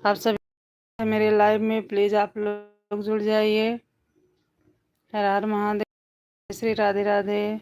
आप सभी मेरे लाइव में प्लीज़ आप लोग जुड़ जाइए। हर हर महादेव, श्री राधे राधे।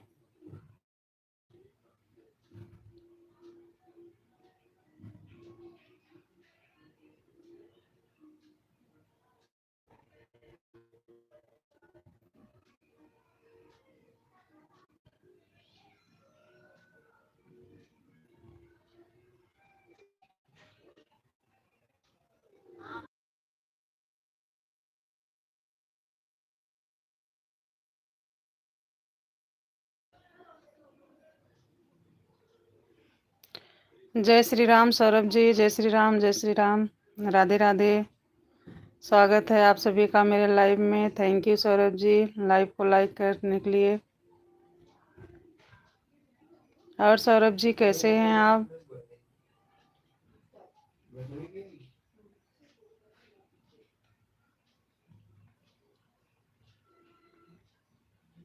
जय श्री राम सौरभ जी, जय श्री राम, जय श्री राम, राधे राधे। स्वागत है आप सभी का मेरे लाइव में। Thank you Saurabh ji, live को लाइक करने के लिए। और सौरभ जी कैसे हैं आप?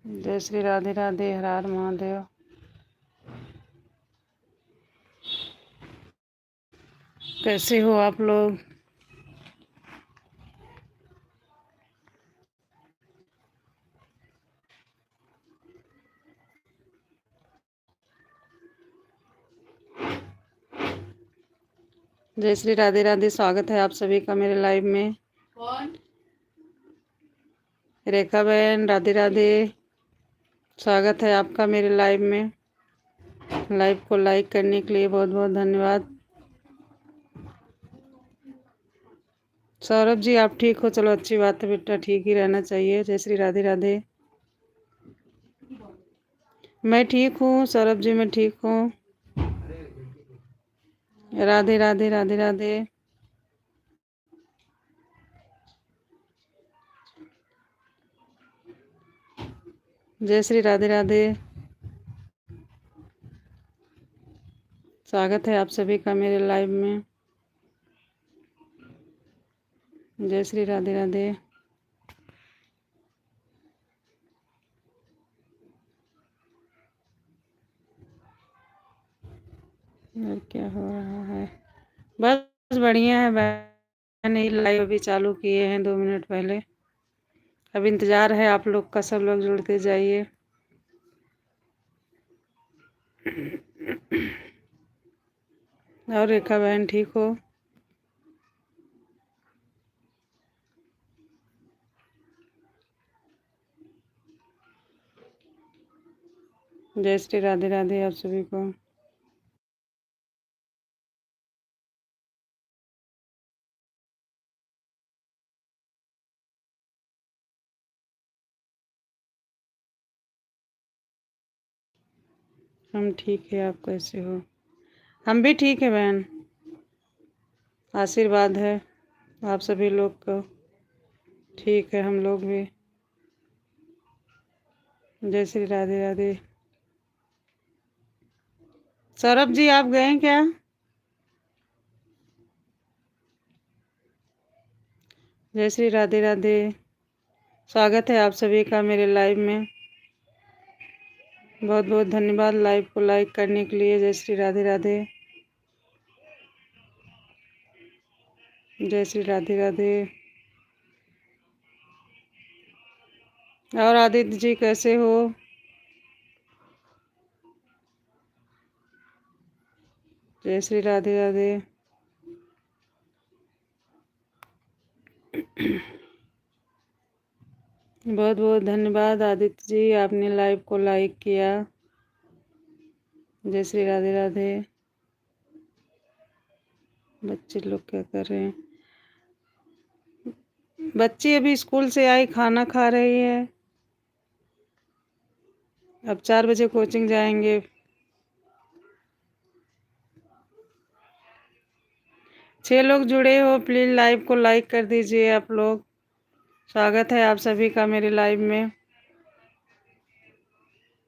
जय श्री राधे राधे, हर हर महादेव। कैसे हो आप लोग? जय श्री राधे राधे, स्वागत है आप सभी का मेरे लाइव में। रेखा बहन, राधे राधे, स्वागत है आपका मेरे लाइव में। लाइव को लाइक करने के लिए बहुत बहुत धन्यवाद। सौरभ जी आप ठीक हो? चलो अच्छी बात है बेटा, ठीक ही रहना चाहिए। जय श्री राधे राधे। मैं ठीक हूँ सौरभ जी, मैं ठीक हूँ। राधे राधे, राधे राधे। जय श्री राधे राधे, स्वागत है आप सभी का मेरे लाइव में। जय श्री राधे राधे। और क्या हो रहा है? बस बढ़िया है। मैंने लाइव अभी चालू किए हैं 2 मिनट पहले। अब इंतज़ार है आप लोग का, सब लोग जुड़ते जाइए। और रेखा बहन ठीक हो? जय श्री राधे राधे आप सभी को। हम ठीक है, आप कैसे हो? हम भी ठीक है बहन, आशीर्वाद है आप सभी लोग को। ठीक है हम लोग भी। जय श्री राधे राधे। सौरभ जी आप गए क्या? जय श्री राधे राधे, स्वागत है आप सभी का मेरे लाइव में। बहुत बहुत धन्यवाद लाइव को लाइक करने के लिए। जय श्री राधे राधे, जय श्री राधे राधे। और आदित्य जी कैसे हो? जय श्री राधे राधे। बहुत बहुत धन्यवाद आदित्य जी, आपने लाइव को लाइक किया। जय श्री राधे राधे। बच्चे लोग क्या कर रहे हैं? बच्ची अभी स्कूल से आई, खाना खा रही है। अब 4 बजे कोचिंग जाएंगे। 6 लोग जुड़े हो, प्लीज़ लाइव को लाइक कर दीजिए आप लोग। स्वागत है आप सभी का मेरे लाइव में।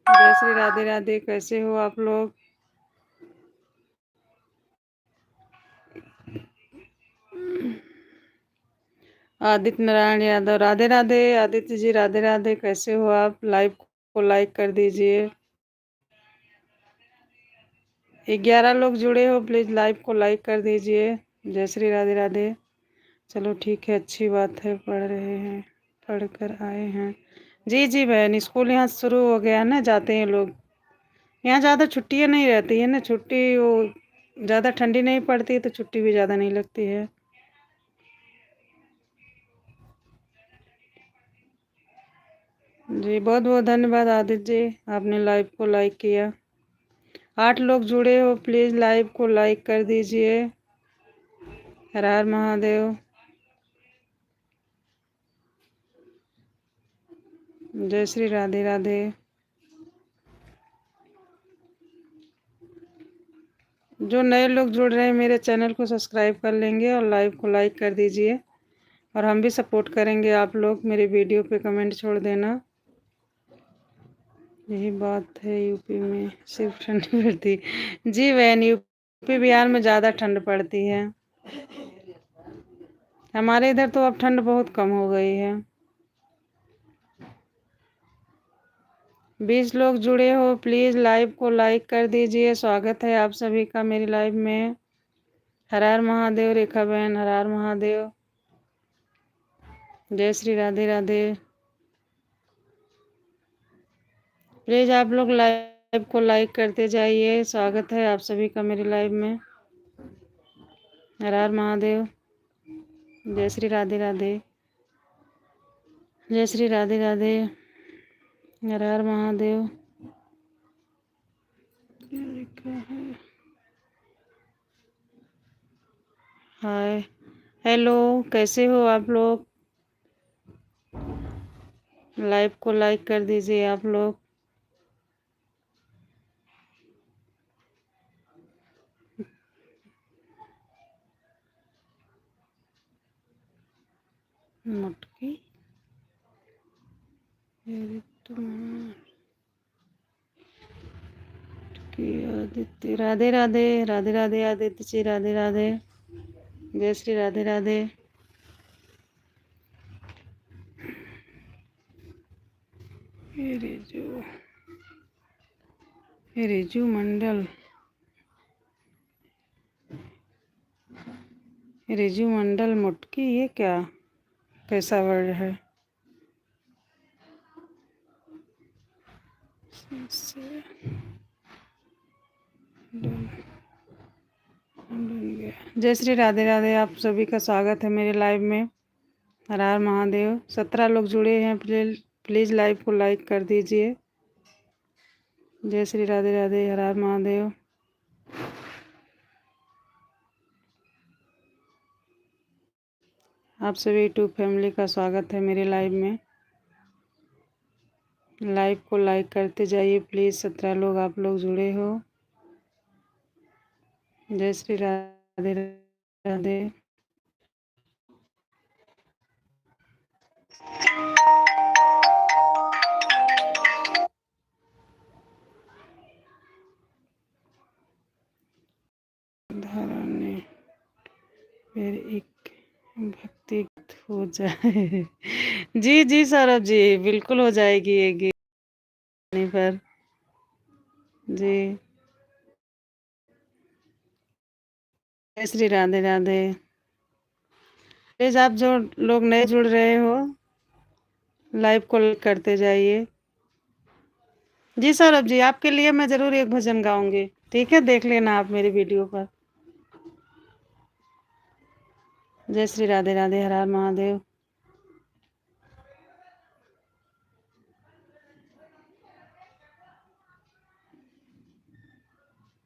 जय श्री राधे राधे, कैसे हो आप लोग? आदित्य नारायण यादव, राधे राधे। आदित्य जी राधे राधे, कैसे हो आप? लाइव को लाइक कर दीजिए। 11 लोग जुड़े हो, प्लीज़ लाइव को लाइक कर दीजिए। जय श्री राधे राधे। चलो ठीक है, अच्छी बात है, पढ़ रहे हैं, पढ़ कर आए हैं। जी जी बहन, स्कूल यहाँ शुरू हो गया ना, जाते हैं लोग। यहाँ ज़्यादा छुट्टियाँ नहीं रहती है ना, छुट्टी वो ज़्यादा ठंडी नहीं पड़ती है तो छुट्टी भी ज़्यादा नहीं लगती है। जी बहुत बहुत धन्यवाद आदित्य जी, आपने लाइव को लाइक किया। 8 लोग जुड़े हो, प्लीज़ लाइव को लाइक कर दीजिए। हर हर महादेव। जय श्री राधे राधे। जो नए लोग जुड़ रहे हैं मेरे चैनल को सब्सक्राइब कर लेंगे और लाइव को लाइक कर दीजिए, और हम भी सपोर्ट करेंगे। आप लोग मेरे वीडियो पे कमेंट छोड़ देना। यही बात है, यूपी में सिर्फ ठंड पड़ती। जी बहन, यूपी बिहार में ज़्यादा ठंड पड़ती है। हमारे इधर तो अब ठंड बहुत कम हो गई है। 20 लोग जुड़े हो, प्लीज़ लाइव को लाइक कर दीजिए। स्वागत है आप सभी का मेरी लाइव में। हर हर महादेव। रेखा बहन, हर हर महादेव। जय श्री राधे राधे। प्लीज़ आप लोग लाइव को लाइक करते जाइए। स्वागत है आप सभी का मेरी लाइव में। हर हर महादेव। जय श्री राधे राधे। जय श्री राधे राधे। हर हर महादेव। हाय, हेलो, कैसे हो आप लोग? लाइव को लाइक कर दीजिए आप लोग। मटकी आदित्य, राधे राधे। राधे राधे आदित्य जी, राधे राधे। जय श्री राधे राधे। रिजू मंडल, रिजू मंडल मुटकी, ये क्या कैसा वर्ड है? जय श्री राधे राधे। आप सभी का स्वागत है मेरे लाइव में। हर हर महादेव। 17 लोग जुड़े हैं, प्लीज़ लाइव को लाइक कर दीजिए। जय श्री राधे राधे। हर हर महादेव। आप सभी यूट्यूब फैमिली का स्वागत है मेरे लाइव में। लाइव को लाइक करते जाइए प्लीज़। 17 लोग आप लोग जुड़े हो। जय श्री राधे राधे। धारणा फिर एक भक्ति हो जाए। जी जी सौरभ जी, बिल्कुल हो जाएगी ये गीत पर। जी, जय श्री राधे राधे। प्लीज आप जो लोग नए जुड़ रहे हो, लाइव को लाइक करते जाइए। जी सौरभ जी, आपके लिए मैं जरूर एक भजन गाऊंगी, ठीक है? देख लेना आप मेरी वीडियो पर। जय श्री राधे राधे। हर हर महादेव।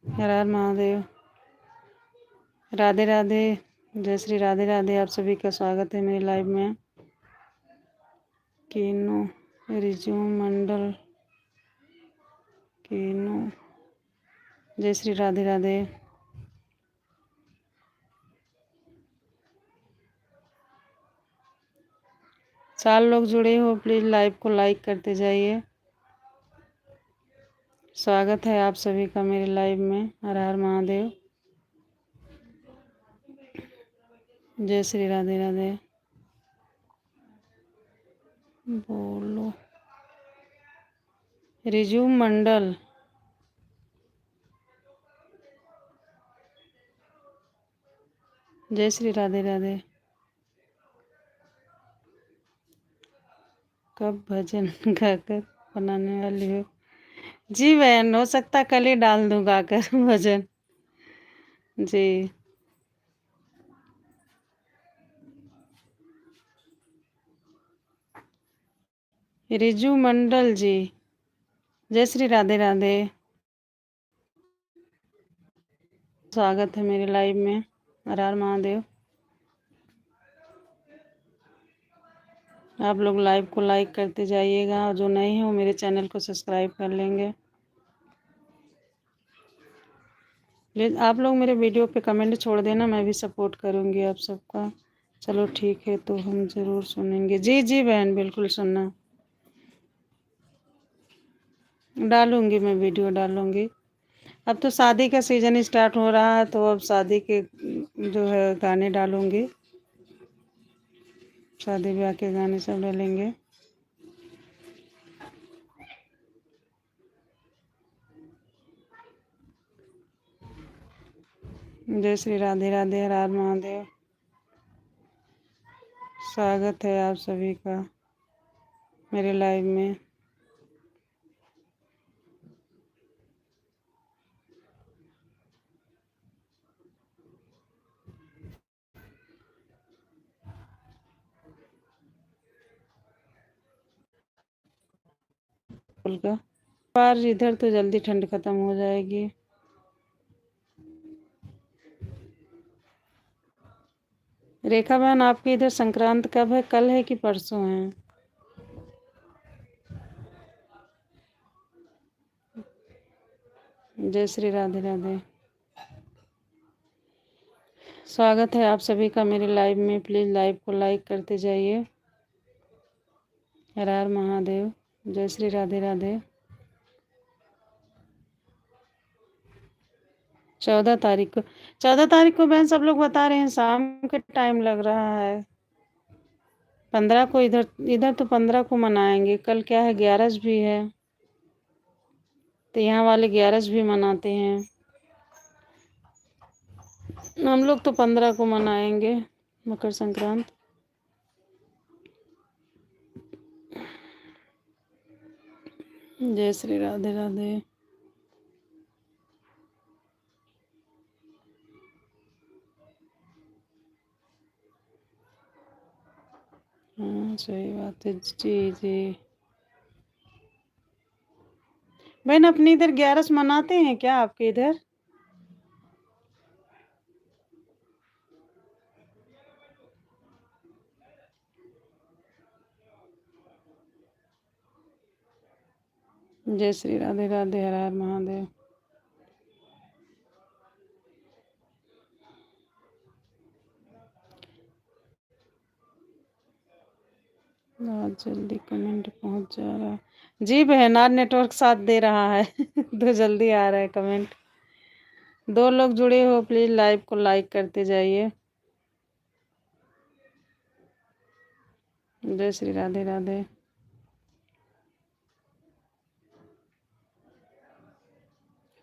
हर हर महादेव। राधे राधे। जय श्री राधे राधे। आप सभी का स्वागत है मेरी लाइव में। कीनू रिज्यूम मंडल, कीनू। जय श्री राधे राधे। 4 लोग जुड़े हो, प्लीज़ लाइव को लाइक करते जाइए। स्वागत है आप सभी का मेरे लाइव में। हर हर महादेव। जय श्री राधे राधे। बोलो। रिज्यूम मंडल। जय श्री राधे राधे। कब भजन गाकर बनाने वाली हो? जी बहन, हो सकता है कल ही डाल दूँ गाकर भजन। जी। रिजू मंडल जी, जय श्री राधे राधे। स्वागत है मेरे लाइव में। हर हर महादेव। आप लोग लाइव को लाइक करते जाइएगा, और जो नए हैं वो मेरे चैनल को सब्सक्राइब कर लेंगे। प्लीज़ आप लोग मेरे वीडियो पे कमेंट छोड़ देना, मैं भी सपोर्ट करूँगी आप सबका। चलो ठीक है, तो हम ज़रूर सुनेंगे। जी जी बहन, बिल्कुल सुनना। डालूँगी, मैं वीडियो डालूँगी। अब तो शादी का सीज़न स्टार्ट हो रहा है, तो अब शादी के जो है गाने डालूँगी। शादी ब्याह के गाने सब डालेंगे। जय श्री राधे राधे, हर हर महादेव। स्वागत है आप सभी का मेरे लाइव में। का बार इधर तो जल्दी ठंड खत्म हो जाएगी। रेखा बहन, आपके इधर संक्रांत कब है? कल है कि परसों है? जय श्री राधे राधे। स्वागत है आप सभी का मेरे लाइव में। प्लीज़ लाइव को लाइक करते जाइए। हर हर महादेव। जय श्री राधे राधे। 14 तारीख को, 14 तारीख को बहन सब लोग बता रहे हैं शाम के टाइम लग रहा है। 15 को इधर इधर तो 15 को मनाएंगे। कल क्या है, 11 भी है, तो यहाँ वाले 11 भी मनाते हैं। हम लोग तो 15 को मनाएंगे मकर संक्रांत। जय श्री राधे राधे। हाँ सही बात है। जी जी बहन, अपने इधर 11 मनाते हैं क्या आपके इधर? जय श्री राधे राधे, हर हर महादेव। बहुत जल्दी कमेंट पहुंच जा रहा है। जी बहन, आज नेटवर्क साथ दे रहा है तो जल्दी आ रहा है कमेंट। 2 लोग जुड़े हो, प्लीज लाइव को लाइक करते जाइए। जय श्री राधे राधे।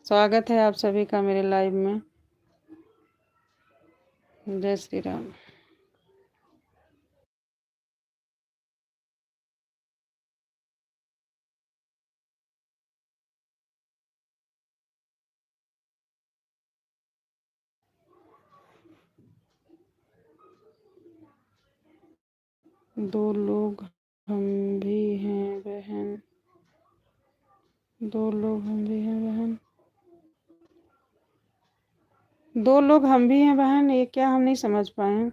स्वागत है आप सभी का मेरे लाइव में। जय श्री राम। 2 लोग हम भी हैं बहन। 2 लोग हम भी हैं बहन। 2 लोग हम भी हैं बहन, ये क्या? हम नहीं समझ पाए।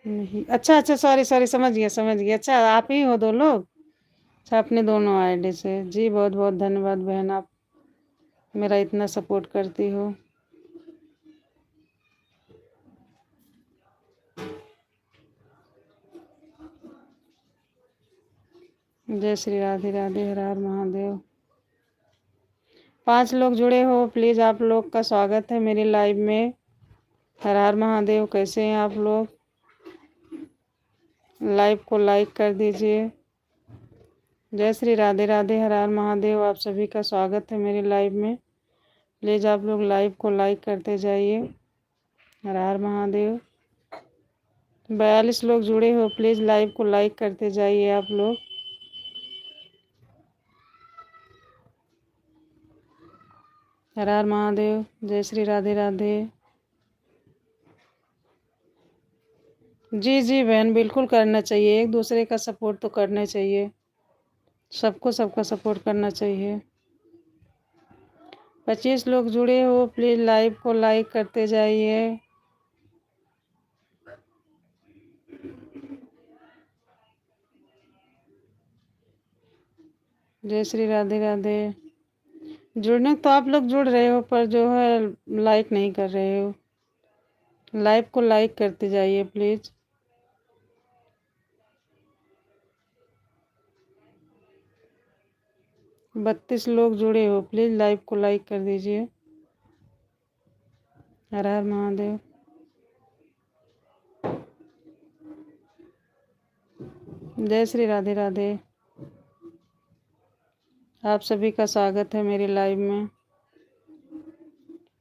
नहीं, अच्छा अच्छा, सॉरी सॉरी, समझ गया समझ गया। अच्छा, आप ही हो 2 लोग? अच्छा, अपने दोनों आईडी से। जी बहुत बहुत धन्यवाद बहन, आप मेरा इतना सपोर्ट करती हो। जय श्री राधे राधे, हर हर महादेव। 5 लोग जुड़े हो, प्लीज़ आप लोग का स्वागत है मेरे लाइव में। हर हर महादेव। कैसे हैं आप लोग? लाइव को लाइक कर दीजिए। जय श्री राधे राधे, हर हर महादेव। आप सभी का स्वागत है मेरे लाइव में। प्लीज़ आप लोग लाइव को लाइक करते जाइए। हर हर महादेव। 42 लोग जुड़े हो, प्लीज़ लाइव को लाइक करते जाइए आप लोग। हर हर महादेव, जय श्री राधे राधे। जी जी बहन, बिल्कुल करना चाहिए, एक दूसरे का सपोर्ट तो करना चाहिए, सबको सबका सपोर्ट करना चाहिए। 25 लोग जुड़े हो, प्लीज़ लाइव को लाइक करते जाइए। जय श्री राधे राधे। जुड़ने तो आप लोग जुड़ रहे हो, पर जो है लाइक नहीं कर रहे हो। लाइव को लाइक करते जाइए प्लीज़। 32 लोग जुड़े हो, प्लीज़ लाइव को लाइक कर दीजिए। हर हर महादेव। जय श्री राधे राधे। आप सभी का स्वागत है मेरी लाइव में।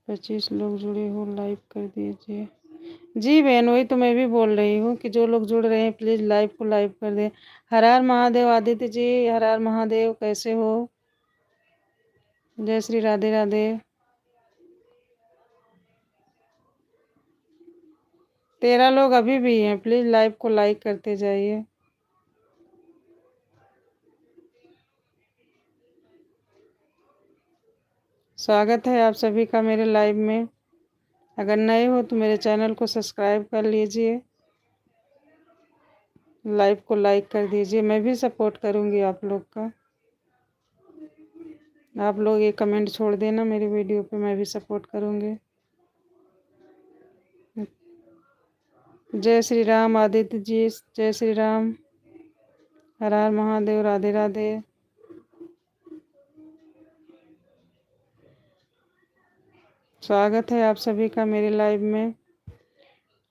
25 लोग जुड़े हो, लाइव कर दीजिए। जी बहन, वही तो मैं भी बोल रही हूँ कि जो लोग जुड़ रहे हैं प्लीज़ लाइव को लाइव कर दें। हर हर महादेव आदित्य जी, हर हर महादेव, कैसे हो? जय श्री राधे राधे। 13 लोग अभी भी हैं, प्लीज़ लाइव को लाइक करते जाइए। स्वागत है आप सभी का मेरे लाइव में। अगर नए हो तो मेरे चैनल को सब्सक्राइब कर लीजिए, लाइव को लाइक कर दीजिए, मैं भी सपोर्ट करूंगी आप लोग का। आप लोग ये कमेंट छोड़ देना मेरी वीडियो पे, मैं भी सपोर्ट करूंगी। जय श्री राम आदित्य जी, जय श्री राम। हर हर महादेव, राधे राधे। स्वागत है आप सभी का मेरे लाइव में।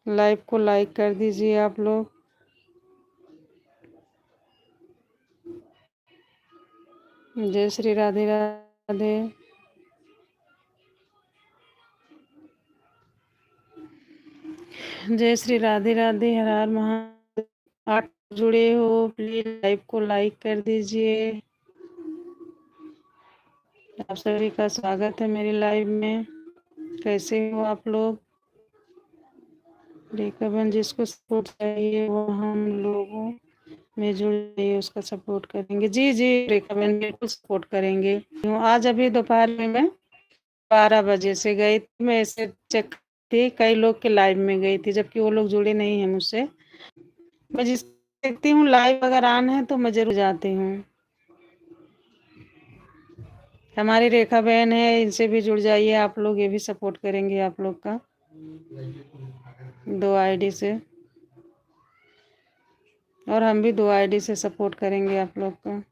लाइव को लाइक कर दीजिए आप लोग। जय श्री राधे राधे। जय श्री राधे राधे। हर हर महादेव। आप जुड़े हो, प्लीज लाइव को लाइक कर दीजिए। आप सभी का स्वागत है मेरी लाइव में। कैसे हो आप लोग? रेखा बहन, जिसको सपोर्ट चाहिए वो हम लोगों में जुड़ जाइए, उसका सपोर्ट करेंगे। जी जी रेखा बहन, बिल्कुल सपोर्ट करेंगे। आज अभी दोपहर में मैं 12 बजे से गई थी, मैं ऐसे चेक थी, कई लोग के लाइव में गई थी, जबकि वो लोग जुड़े नहीं हैं मुझसे। मैं जिस देखती हूँ लाइव अगर ऑन है तो मैं जरूर जाती हूँ। हमारी रेखा बहन है, इनसे भी जुड़ जाइए आप लोग, ये भी सपोर्ट करेंगे आप लोग का 2 आईडी से, और हम भी 2 आईडी से सपोर्ट करेंगे आप लोग का।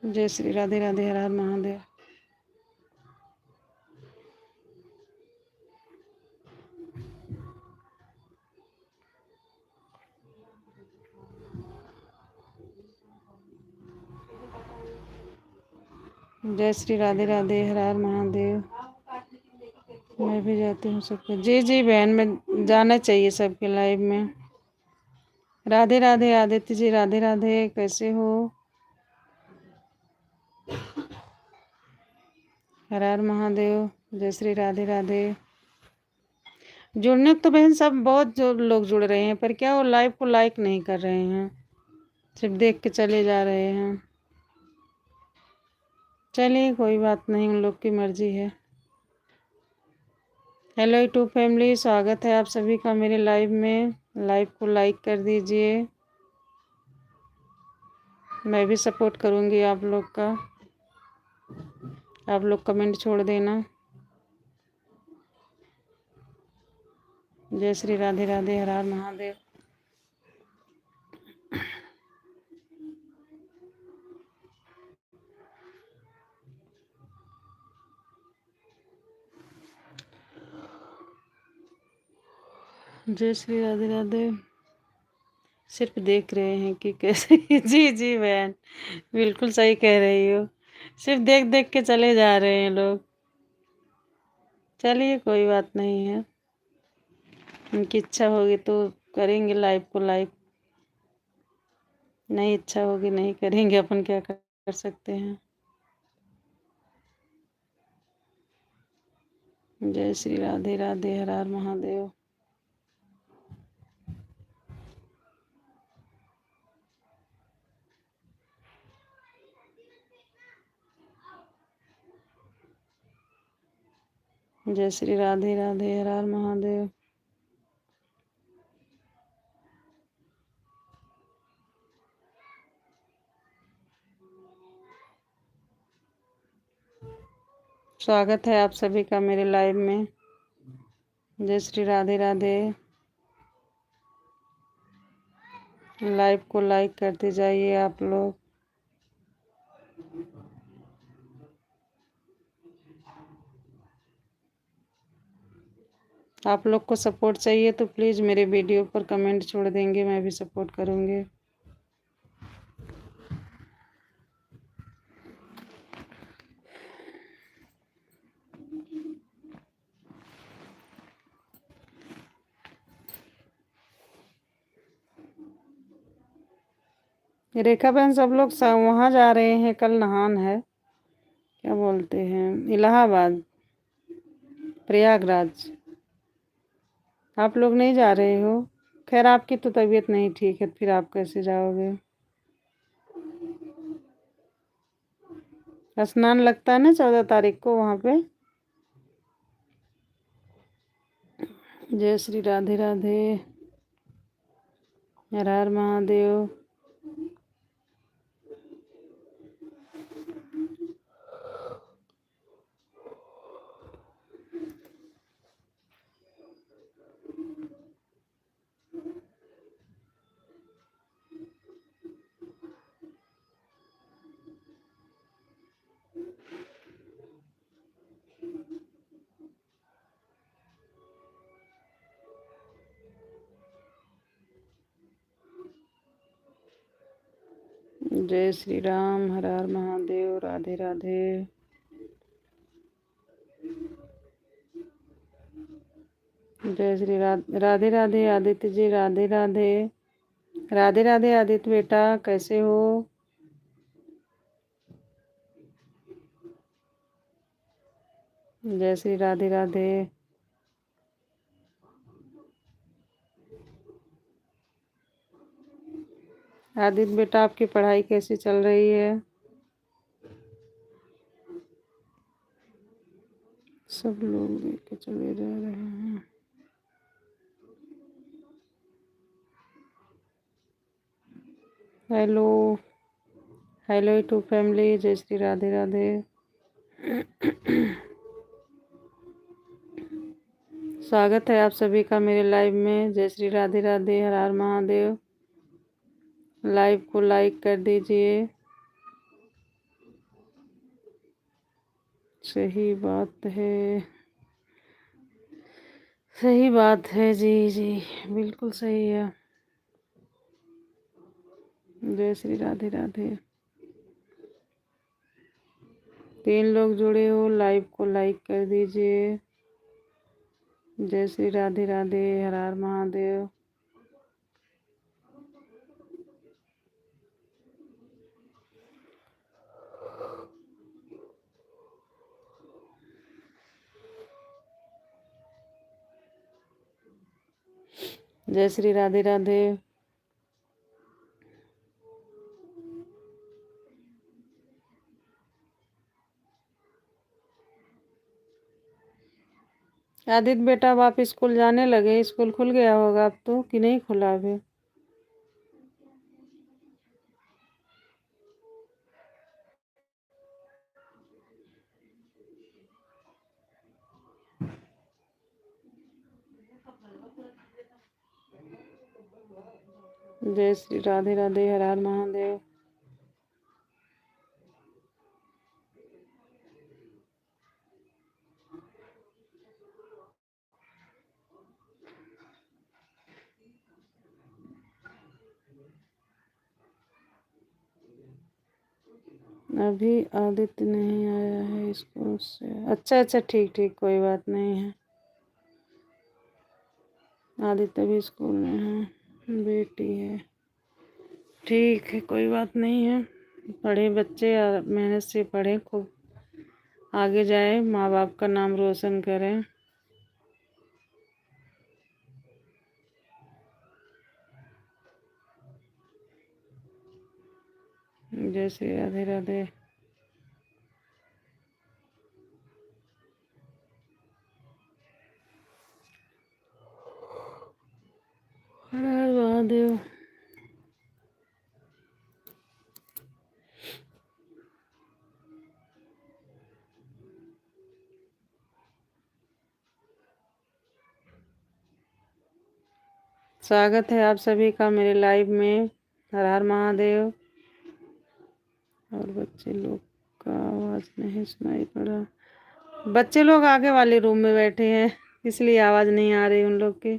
जय श्री राधे राधे। हर हर महादेव। जय श्री राधे राधे। हर हर महादेव। मैं भी जाती हूँ सबके। जी जी बहन, मैं जाना चाहिए सबके लाइव में। राधे राधे आदित्य जी, राधे राधे, कैसे हो? हर हर महादेव। जय श्री राधे राधे। जुड़ने तो बहन सब बहुत जो लोग जुड़ रहे हैं, पर क्या वो लाइव को लाइक नहीं कर रहे हैं, सिर्फ देख के चले जा रहे हैं। चलिए कोई बात नहीं, उन लोग की मर्जी है। हेलो यूट्यूब फैमिली, स्वागत है आप सभी का मेरे लाइव में। लाइव को लाइक कर दीजिए, मैं भी सपोर्ट करूंगी आप लोग का। आप लोग कमेंट छोड़ देना। जय श्री राधे राधे। हर हर महादेव। जय श्री राधे राधे। सिर्फ देख रहे हैं कि कैसे जी, जी बहन, बिल्कुल सही कह रही हो। सिर्फ देख-देख के चले जा रहे हैं लोग। चलिए कोई बात नहीं है, उनकी इच्छा होगी तो करेंगे लाइव को लाइक, नहीं इच्छा होगी नहीं करेंगे, अपन क्या कर सकते हैं। जय श्री राधे राधे, हर हर महादेव। जय श्री राधे राधे, हर हर महादेव। स्वागत है आप सभी का मेरे लाइव में। जय श्री राधे राधे। लाइव को लाइक करते जाइए आप लोग। आप लोग को सपोर्ट चाहिए तो प्लीज़ मेरे वीडियो पर कमेंट छोड़ देंगे, मैं भी सपोर्ट करूँगी। रेखा बहन सब लोग वहाँ जा रहे हैं, कल नहान है, क्या बोलते हैं, इलाहाबाद, प्रयागराज। आप लोग नहीं जा रहे हो? खैर आपकी तो तबीयत नहीं ठीक है, फिर आप कैसे जाओगे? स्नान लगता है ना 14 तारीख को वहाँ पे। जय श्री राधे राधे, हर हर महादेव। जय श्री राम, हर हर महादेव, राधे राधे। जय श्री राधे राधे आदित्य जी, राधे राधे। राधे राधे आदित्य बेटा, कैसे हो? जय श्री राधे राधे। आदित्य बेटा आपकी पढ़ाई कैसी चल रही है? सब लोग लेके चले जा रहे हैं। हेलो हेलो टू फैमिली, जय श्री राधे राधे। स्वागत है आप सभी का मेरे लाइव में। जय श्री राधे राधे, हर हर महादेव। लाइव को लाइक कर दीजिए। सही बात है, सही बात है जी जी, बिल्कुल सही है। जय श्री राधे राधे। 3 लोग जुड़े हो, लाइव को लाइक कर दीजिए। जय श्री राधे राधे, हर हर महादेव। जय श्री राधे राधे। आदित्य बेटा अब आप स्कूल जाने लगे? स्कूल खुल गया होगा अब तो, कि नहीं खुला अभी? जय श्री राधे राधे, हर हर महादेव। अभी आदित्य नहीं आया है स्कूल से। अच्छा अच्छा, ठीक ठीक, कोई बात नहीं है। आदित्य भी स्कूल में है, बेटी है। ठीक है, कोई बात नहीं है। पढ़े बच्चे, मेहनत से पढ़े, खूब आगे जाए, माँ बाप का नाम रोशन करें। जय श्री राधे राधे। हर हर महादेव। स्वागत है आप सभी का मेरे लाइव में। हर हर महादेव। और बच्चे लोग का आवाज नहीं सुनाई पड़ा। बच्चे लोग आगे वाले रूम में बैठे हैं, इसलिए आवाज नहीं आ रही उन लोग की।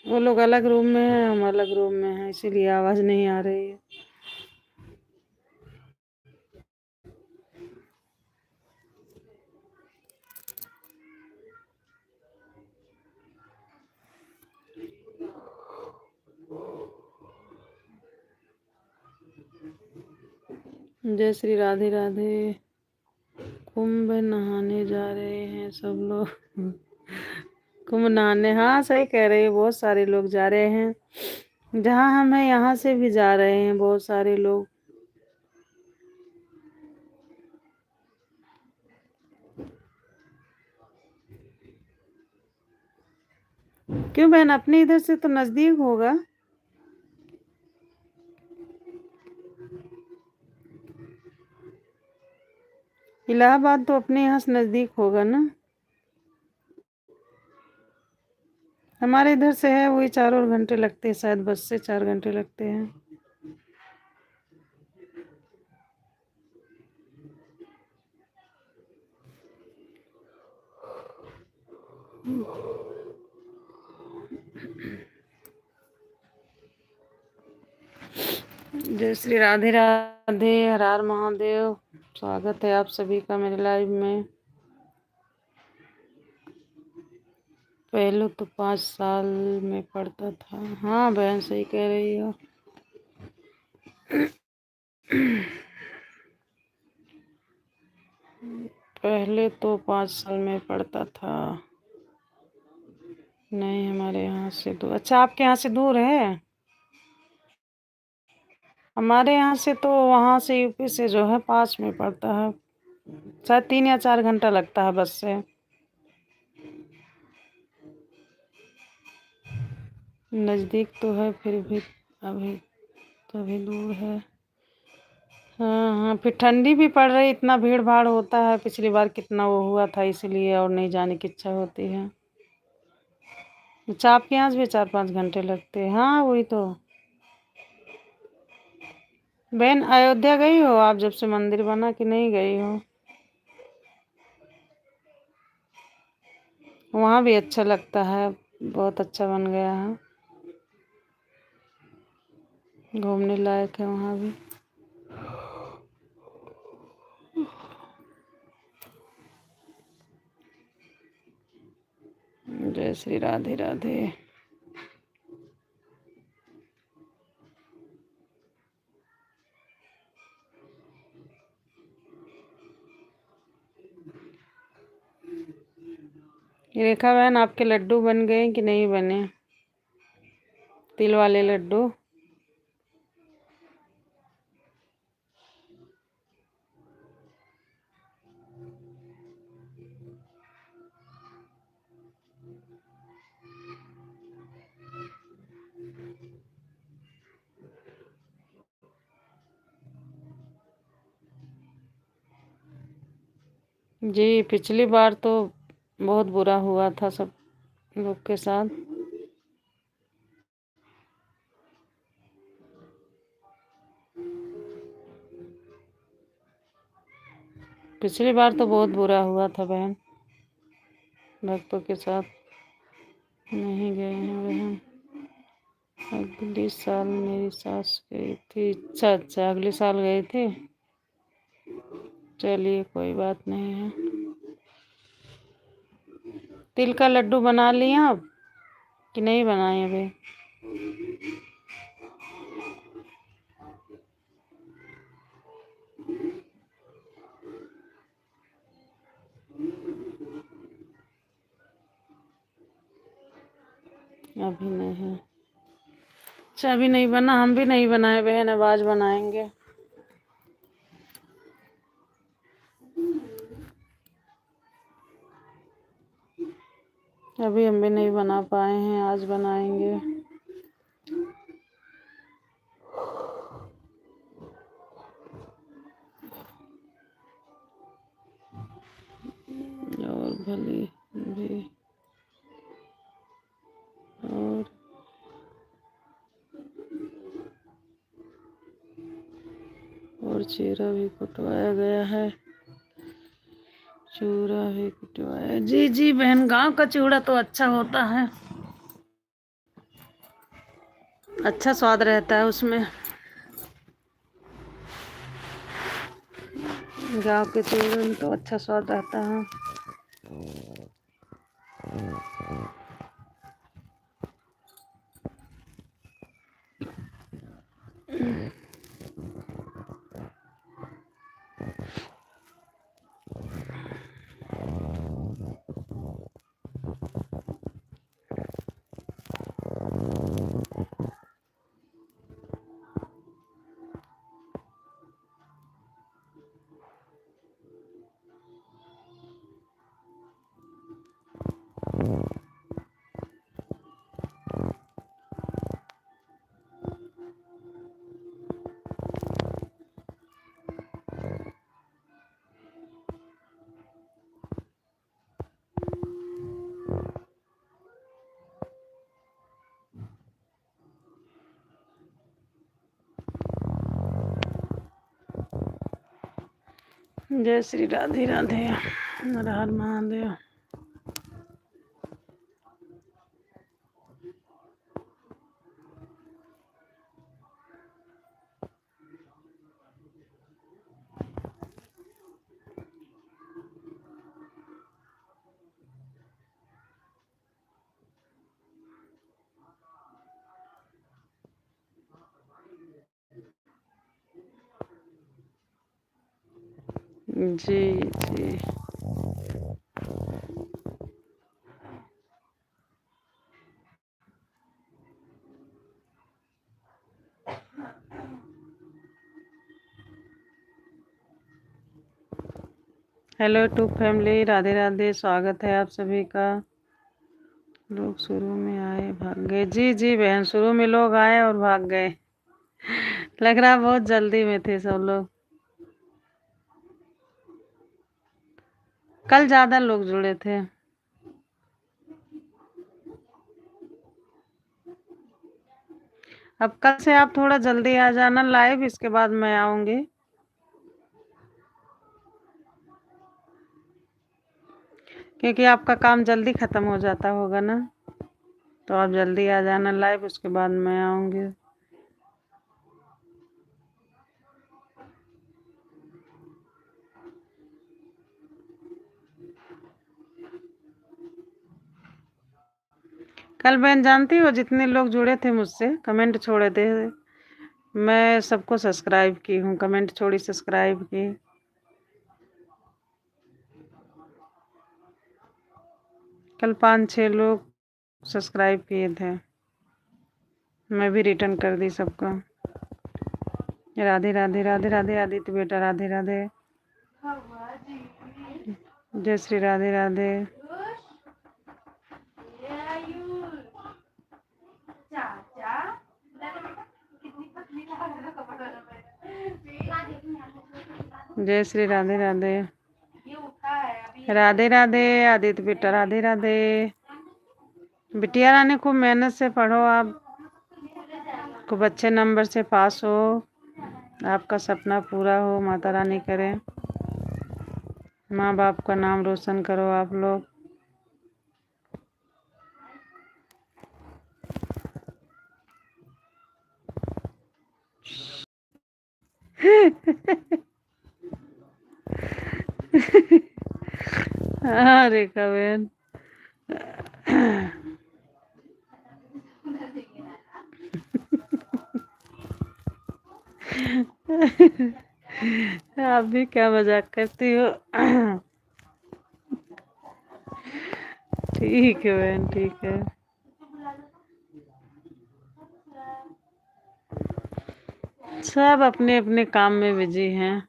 वो लोग अलग रूम में हैं, हम अलग रूम में हैं, इसीलिए आवाज नहीं आ रही है। जय श्री राधे राधे। कुंभ नहाने जा रहे हैं सब लोग। कुंभ नहाने, हाँ सही कह रहे हैं, बहुत सारे लोग जा रहे हैं। जहाँ हम हैं यहाँ से भी जा रहे हैं बहुत सारे लोग। क्यों बहन, अपने इधर से तो नजदीक होगा। इलाहाबाद तो अपने यहाँ से नजदीक होगा ना। हमारे इधर से है वही 4 और घंटे लगते हैं, शायद बस से 4 घंटे लगते हैं। जय श्री राधे राधे। हर हर महादेव। स्वागत है आप सभी का मेरे लाइव में। पहले तो 5 साल में पढ़ता था। हाँ बहन सही कह रही हो। पहले तो 5 साल में पढ़ता था। नहीं, हमारे यहाँ से दूर। अच्छा, आपके यहाँ से दूर है। हमारे यहाँ से तो, वहाँ से यूपी से जो है पास में पड़ता है। शायद 3 या 4 घंटा लगता है बस से। नज़दीक तो है फिर भी अभी तो अभी दूर है। हाँ हाँ, फिर ठंडी भी पड़ रही, इतना भीड़ भाड़ होता है। पिछली बार कितना वो हुआ था, इसलिए और नहीं जाने की इच्छा होती है। अच्छा, आपके यहाँ से भी 4-5 घंटे लगते हैं। हाँ वही तो। बहन, अयोध्या गई हो आप जब से मंदिर बना, कि नहीं गई हो? वहाँ भी अच्छा लगता है, बहुत अच्छा बन गया है, घूमने लायक है वहाँ भी। जय श्री राधे राधे। रेखा बहन, आपके लड्डू बन गए कि नहीं बने? तिल वाले लड्डू। जी, पिछली बार तो बहुत बुरा हुआ था सब लोग के साथ। पिछली बार तो बहुत बुरा हुआ था बहन, भक्तों के साथ। नहीं गए हैं बहन। अगले साल मेरी सास गई थी। अच्छा अच्छा, अगले साल गए थे। चलिए कोई बात नहीं है। तिल का लड्डू बना लिया आप कि नहीं बनाए अभी? अभी नहीं है। अच्छा अभी नहीं बना, हम भी नहीं बनाए बहन, अब आज बनाएंगे। अभी हम भी नहीं बना पाए हैं, आज बनाएंगे। और भली भी और चीरा भी कुटवाया गया है। चूड़ा भी कुटवाया। जी जी बहन, गांव का चूड़ा तो अच्छा होता है, अच्छा स्वाद रहता है उसमें। गांव के चूड़े में तो अच्छा स्वाद आता है। जय श्री राधे राधे, हर हर महादेव। जी जी। Hello to family, Radhe Radhe, स्वागत है आप सभी का। लोग शुरू में आए भाग गए। जी जी बहन, शुरू में लोग आए और भाग गए। लग रहा बहुत जल्दी में थे सब लोग। कल ज्यादा लोग जुड़े थे। अब कल से आप थोड़ा जल्दी आ जाना लाइव, इसके बाद मैं आऊंगी, क्योंकि आपका काम जल्दी खत्म हो जाता होगा ना, तो आप जल्दी आ जाना लाइव, उसके बाद मैं आऊंगी। कल बहन जानती हो, जितने लोग जुड़े थे मुझसे, कमेंट छोड़े थे, मैं सबको सब्सक्राइब की हूँ, कमेंट छोड़ी, सब्सक्राइब की। कल 5-6 लोग सब्सक्राइब किए थे, मैं भी रिटर्न कर दी सबको। राधे राधे राधे राधे आदित्य बेटा, राधे राधे, जय श्री राधे राधे। जय श्री राधे राधे, राधे राधे आदित्य बेटा, राधे राधे। बिटिया रानी, खूब मेहनत से पढ़ो आप, खूब अच्छे नंबर से पास हो, आपका सपना पूरा हो, माता रानी करे। माँ बाप का नाम रोशन करो आप लोग। हाँ रेखा बहन। आप भी क्या मजाक करती हो। ठीक है बहन, ठीक है। सब अपने अपने काम में बिजी हैं।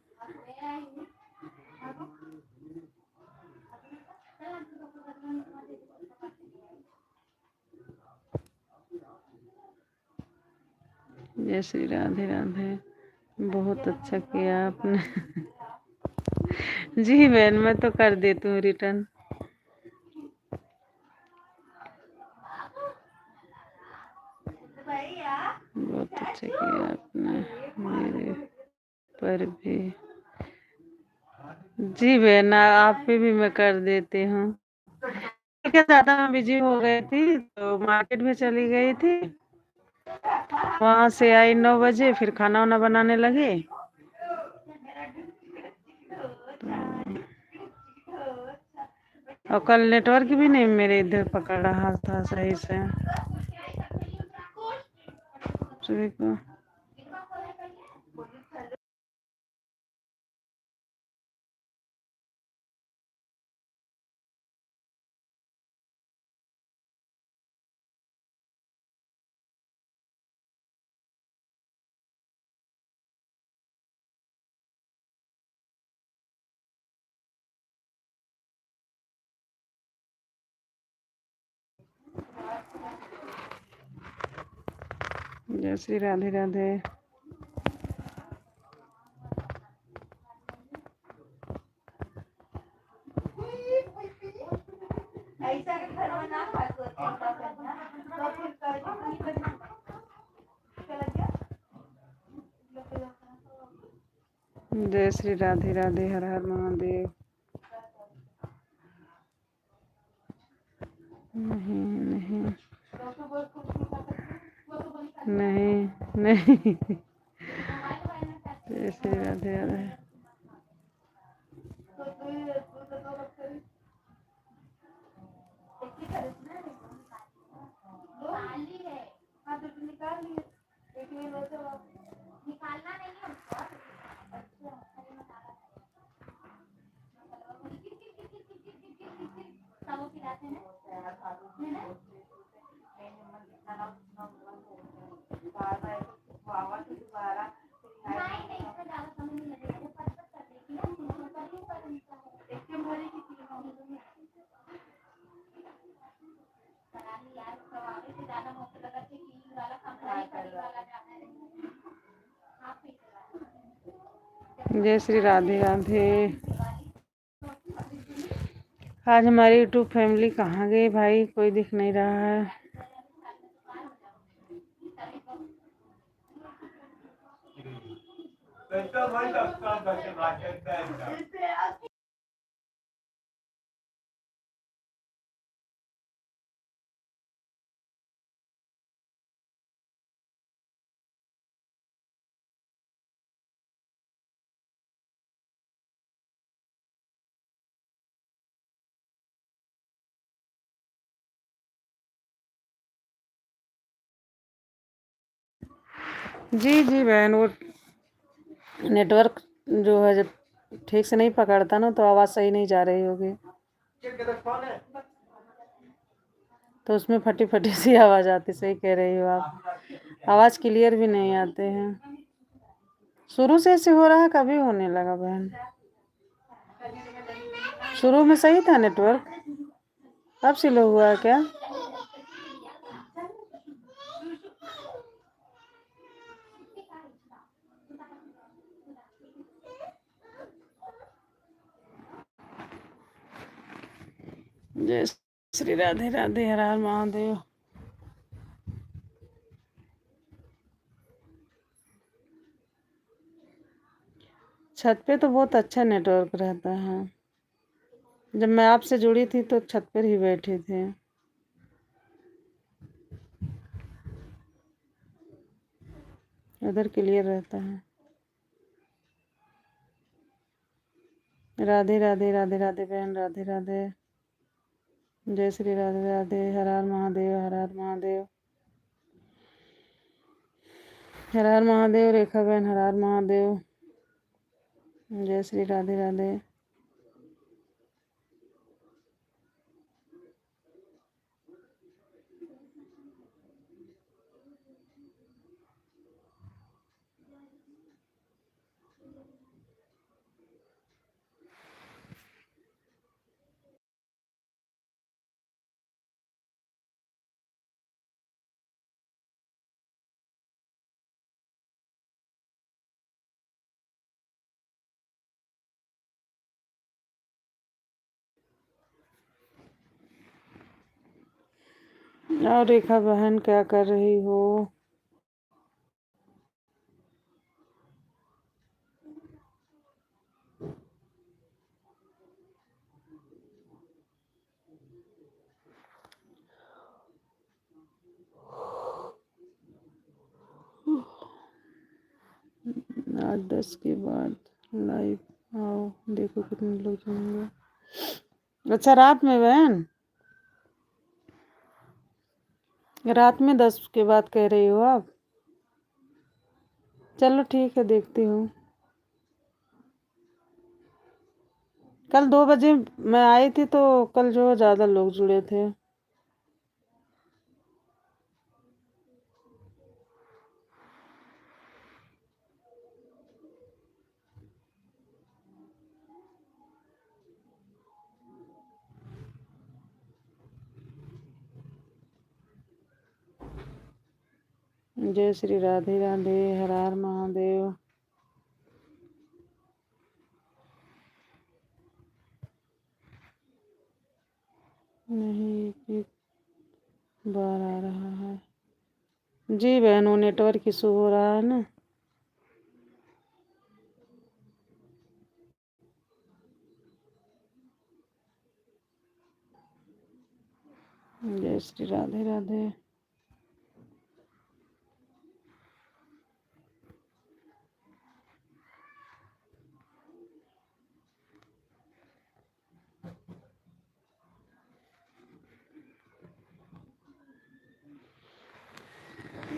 जय श्री राधे राधे। बहुत अच्छा किया आपने। जी बहन, मैं तो कर देती हूँ रिटर्न। बहुत अच्छा किया आपने मेरे पर भी। जी बहन, आप पे भी मैं कर देती हूँ। क्या ज्यादा मैं बिजी हो गई थी तो मार्केट में चली गई थी। वहां से आई 9 बजे, फिर खाना वाना बनाने लगे। और कल नेटवर्क भी नहीं मेरे इधर पकड़ रहा था सही से। सुबह को जय श्री राधे राधे। जय श्री राधे राधे। हर हर महादेव। नहीं नहीं नहीं नहीं। जय श्री राधे राधे। जय श्री राधे राधे। आज हमारी यूट्यूब फैमिली कहाँ गई भाई, कोई दिख नहीं रहा है। जी जी बहन, वो नेटवर्क जो है जब ठीक से नहीं पकड़ता ना तो आवाज़ सही नहीं जा रही होगी, तो उसमें फटी फटी सी आवाज़ आती। सही कह रही हो आप, आवाज़ क्लियर भी नहीं आते हैं। शुरू से ऐसे हो रहा है, कभी होने लगा बहन? शुरू में सही था नेटवर्क, अब स्लो हुआ है क्या? जय श्री राधे राधे। हर हर महादेव। छत पे तो बहुत अच्छा नेटवर्क रहता है। जब मैं आपसे जुड़ी थी तो छत पर ही बैठे थे। उधर क्लियर रहता है। राधे राधे राधे राधे बहन, राधे राधे। जय श्री राधे राधे। हर हर महादेव, हर हर महादेव, हर हर महादेव। रेखा बहन, हर हर महादेव। जय श्री राधे राधे। और रेखा बहन क्या कर रही हो? आज 10 के बाद लाइव आओ, देखो कितने लोग जुड़ेंगे। अच्छा, रात में बहन, रात में 10 के बाद कह रही हो आप? चलो ठीक है, देखती हूँ। कल 2 बजे मैं आई थी तो कल जो ज़्यादा लोग जुड़े थे। जय श्री राधे राधे। हर हर महादेव। नहीं, एक बार आ रहा है जी बहन, वो नेटवर्क इशू हो रहा है ना। जय श्री राधे राधे।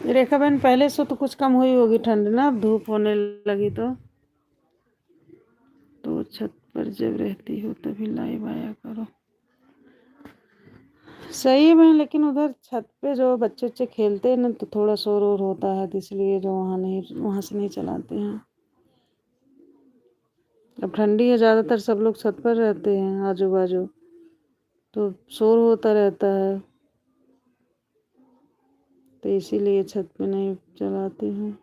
रेखा बहन, पहले से तो कुछ कम हुई होगी ठंड ना, अब धूप होने लगी तो छत पर जब रहती हो तभी लाइव आया करो। सही है बहन, लेकिन उधर छत पे जो बच्चे बच्चे खेलते हैं ना तो थोड़ा शोर वोर होता है, तो इसलिए जो वहाँ से नहीं चलाते हैं। अब ठंडी है, ज़्यादातर सब लोग छत पर रहते हैं आजू बाजू, तो शोर होता रहता है, तो इसीलिए छत पे नहीं चलाती हूँ।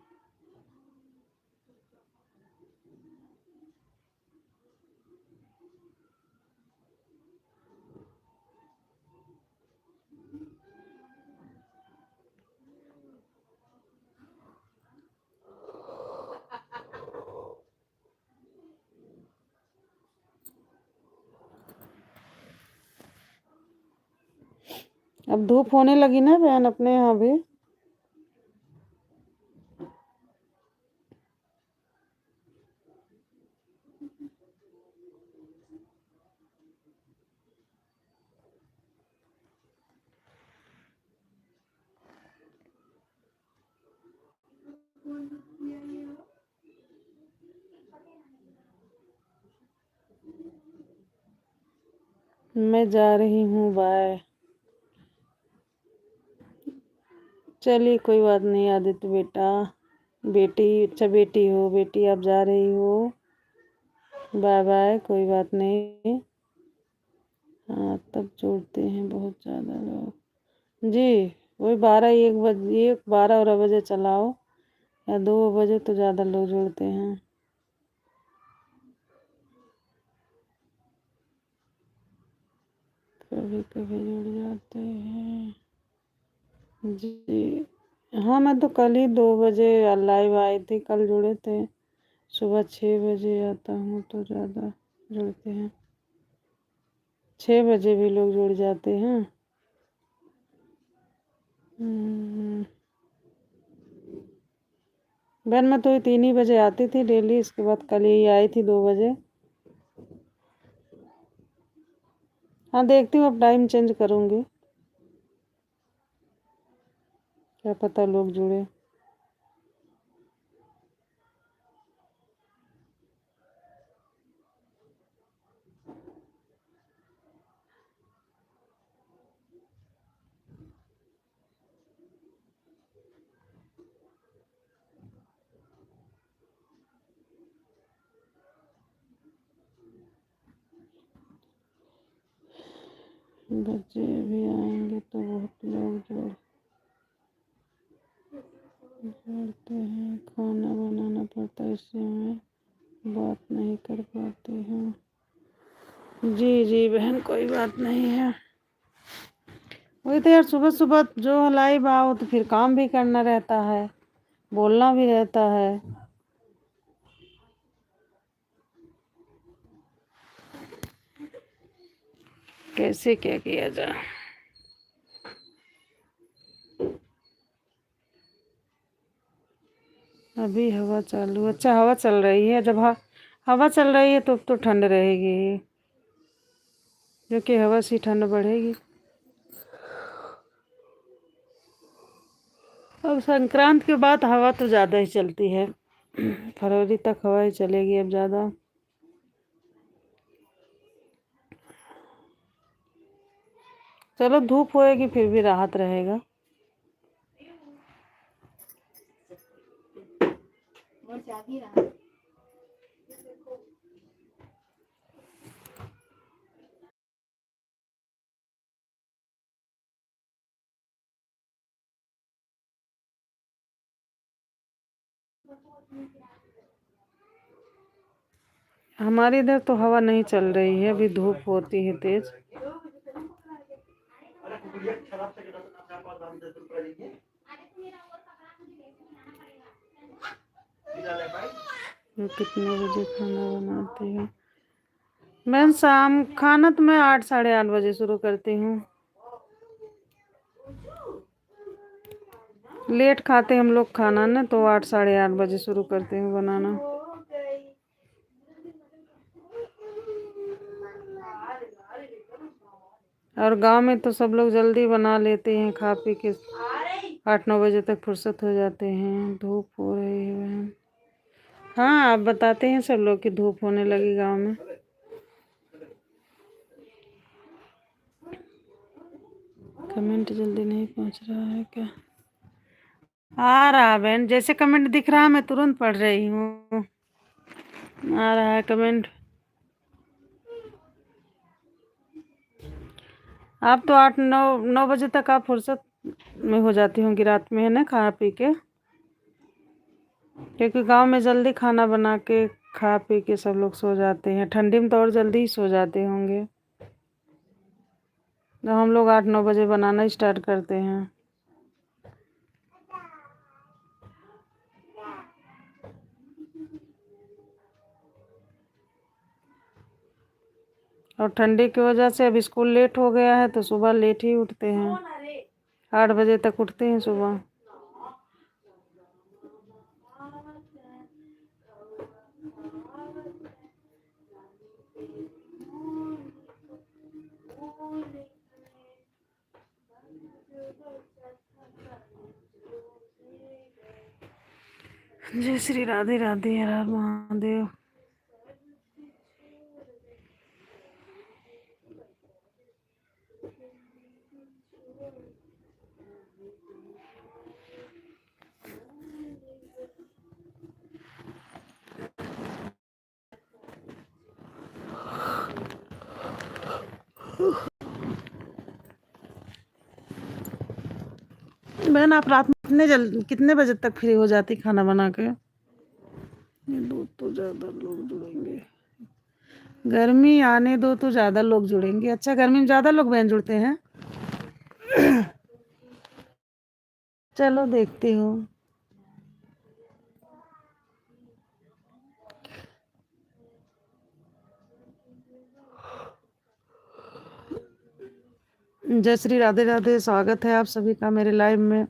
अब धूप होने लगी ना बहन अपने यहाँ भी। मैं जा रही हूँ, बाय। चलिए कोई बात नहीं आदित्य बेटा, बेटी, अच्छा बेटी हो, बेटी आप जा रही हो, बाय बाय, कोई बात नहीं। हाँ, तब जोड़ते हैं बहुत ज़्यादा लोग जी। वही 12 चलाओ या 2 बजे तो ज़्यादा लोग जुड़ते हैं। कभी कभी जुड़ जाते हैं जी। हाँ, मैं तो कल ही 2 बजे लाइव आई थी, कल जुड़े थे। सुबह 6 बजे आता हूँ तो ज़्यादा जुड़ते हैं, 6 बजे भी लोग जुड़ जाते हैं। बहन मैं तो 3 ही बजे आती थी डेली, इसके बाद कल ही आई थी 2 बजे। हाँ देखती हूँ, अब टाइम चेंज करूँगी, क्या पता लोग जुड़े। बच्चे भी आएंगे तो बहुत लोग जोड़ते हैं, खाना बनाना पड़ता है, इससे मैं बात नहीं कर पाती हूँ। जी जी बहन, कोई बात नहीं है। वही तो यार, सुबह सुबह जो हलाई भाव तो फिर काम भी करना रहता है, बोलना भी रहता है। कैसे क्या किया जाए। अभी हवा चालू, अच्छा हवा चल रही है। जब हवा चल रही है तो ठंड रहेगी, क्योंकि हवा से ठंड बढ़ेगी। अब संक्रांत के बाद हवा तो ज़्यादा ही चलती है, फरवरी तक हवा ही चलेगी अब ज़्यादा। चलो धूप होएगी फिर भी राहत रहेगा। हमारे इधर तो हवा नहीं चल रही है, अभी धूप होती है तेज। तो कितने बजे खाना बनाती हूँ मैं? शाम खाना तो मैं 8 साढ़े 8 बजे शुरू करती हूँ। लेट खाते हम लोग खाना ना, तो 8 साढ़े 8 बजे शुरू करते हैं बनाना। और गांव में तो सब लोग जल्दी बना लेते हैं, खा पी के 8 9 बजे तक फुर्सत हो जाते हैं। धूप हो रही है बहन। हाँ, आप बताते हैं सब लोग कि धूप होने लगी गांव में। कमेंट जल्दी नहीं पहुंच रहा है क्या? आ रहा बहन, जैसे कमेंट दिख रहा है मैं तुरंत पढ़ रही हूँ। आ रहा है कमेंट। आप तो 8 9 9 बजे तक आप फुर्सत में हो जाती होंगी रात में, है ना, खा पी के? क्योंकि गांव में जल्दी खाना बना के खा पी के सब लोग सो जाते हैं। ठंडी में तो और जल्दी ही सो जाते होंगे। तो हम लोग 8 9 बजे बनाना स्टार्ट करते हैं। और ठंडी की वजह से अब स्कूल लेट हो गया है तो सुबह लेट ही उठते हैं, 8 बजे तक उठते हैं सुबह। जय श्री राधे राधे, हर हर महादेव। बहन आप रात में कितने बजे तक फ्री हो जाती खाना बना के? ये दो तो ज्यादा लोग जुड़ेंगे। गर्मी आने दो तो ज्यादा लोग जुड़ेंगे। अच्छा, गर्मी में ज्यादा लोग बहन जुड़ते हैं? चलो देखती हूँ। जय श्री राधे राधे, स्वागत है आप सभी का मेरे लाइव में।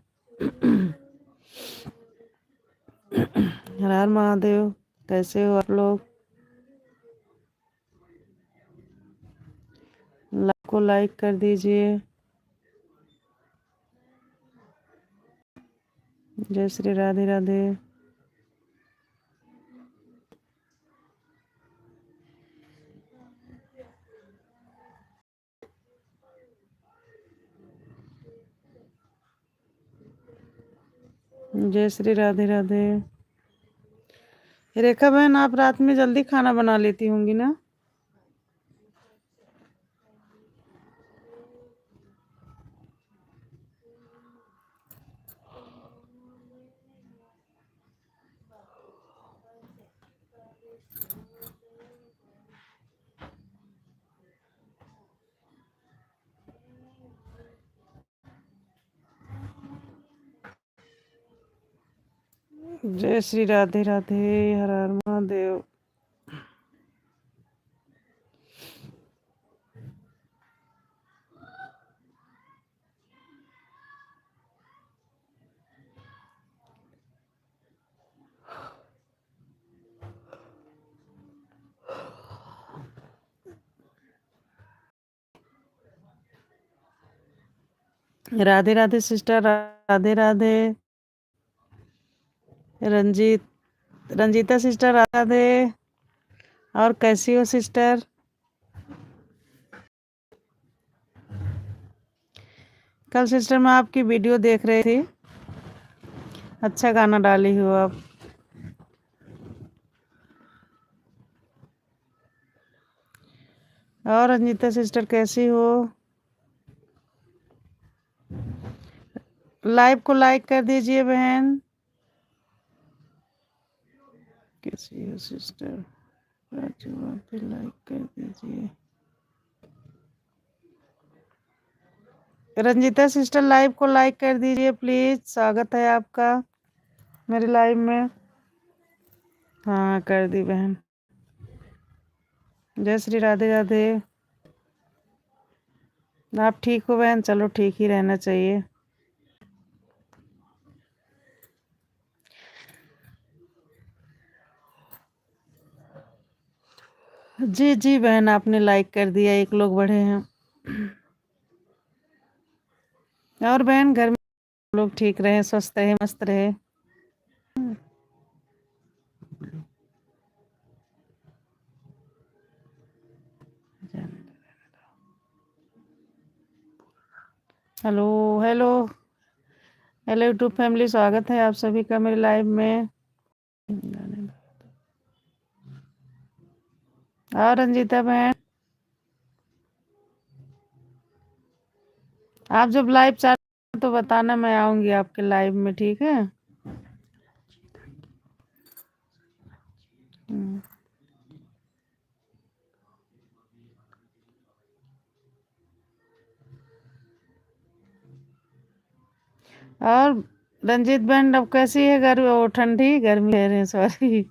हर हर महादेव। कैसे हो आप लोग? को लाइक कर दीजिए। जय श्री राधे राधे। जय श्री राधे राधे। रेखा बहन, आप रात में जल्दी खाना बना लेती होंगी ना? जय श्री राधे राधे। हर हर महादेव। राधे राधे सिस्टर, राधे राधे। रंजीता सिस्टर, राधे। और कैसी हो सिस्टर? कल सिस्टर मैं आपकी वीडियो देख रही थी, अच्छा गाना डाली हो आप। और रंजीता सिस्टर कैसी हो? लाइव को लाइक कर दीजिए बहन। कैसी हो सिस्टर? राजू आप भी लाइक कर दीजिए। रंजीता सिस्टर लाइव को लाइक कर दीजिए प्लीज। स्वागत है आपका मेरे लाइव में। हाँ कर दी बहन। जय श्री राधे राधे। आप ठीक हो बहन? चलो ठीक ही रहना चाहिए। जी जी बहन, आपने लाइक कर दिया, एक लोग बढ़े हैं। और बहन घर में लोग ठीक रहे, स्वस्थ रहे, मस्त रहे। Hello hello hello YouTube family, स्वागत है आप सभी का मेरे लाइव में। और रंजीता बहन, आप जब लाइव चालू तो बताना, मैं आऊंगी आपके लाइव में, ठीक है? और रंजीत बहन अब कैसी है? गर्मी, ओ ठंडी, गर्मी कह रहे हैं, सॉरी।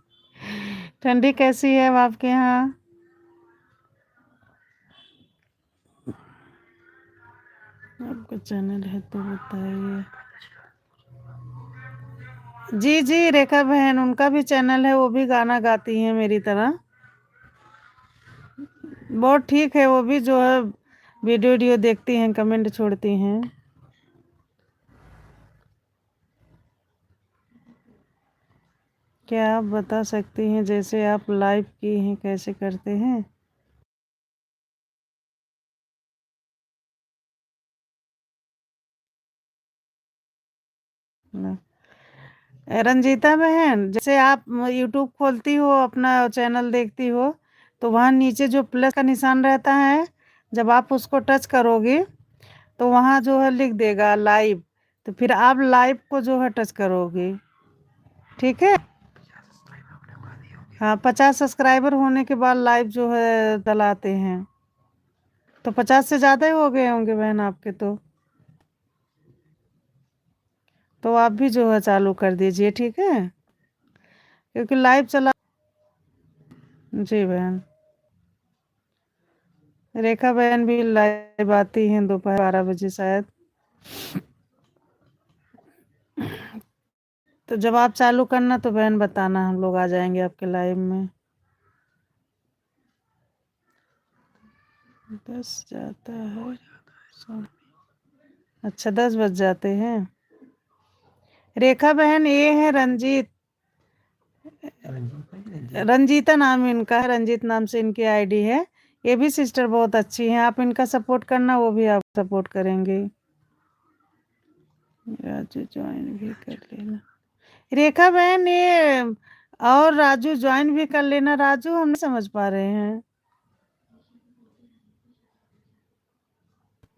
ठंडी कैसी है अब आपके यहाँ? आपका चैनल है तो बताइए। जी जी रेखा बहन, उनका भी चैनल है, वो भी गाना गाती हैं मेरी तरह। बहुत ठीक है, वो भी जो है वीडियो वीडियो देखती हैं, कमेंट छोड़ती हैं। क्या आप बता सकती हैं जैसे आप लाइव की हैं कैसे करते हैं? रंजीता बहन, जैसे आप यूट्यूब खोलती हो, अपना चैनल देखती हो, तो वहाँ नीचे जो प्लस का निशान रहता है, जब आप उसको टच करोगे तो वहाँ जो है लिख देगा लाइव, तो फिर आप लाइव को जो है टच करोगे, ठीक है? हाँ, 50 सब्सक्राइबर होने के बाद लाइव जो है डलाते हैं। तो 50 से ज़्यादा ही हो गए होंगे बहन आपके तो आप भी जो है चालू कर दीजिए, ठीक है? क्योंकि लाइव चला। जी बहन। रेखा बहन भी लाइव आती हैं दोपहर 12 बजे शायद। तो जब आप चालू करना तो बहन बताना, हम लोग आ जाएंगे आपके लाइव में। 10 जाता है। अच्छा 10 बज जाते हैं। रेखा बहन ये है रंजीत, रंजीता नाम इनका है, रंजीत नाम से इनकी आईडी है। ये भी सिस्टर बहुत अच्छी हैं, आप इनका सपोर्ट करना, वो भी आप सपोर्ट करेंगे। राजू ज्वाइन भी कर लेना। रेखा बहन ये और राजू ज्वाइन भी कर लेना। राजू हम नहीं समझ पा रहे हैं।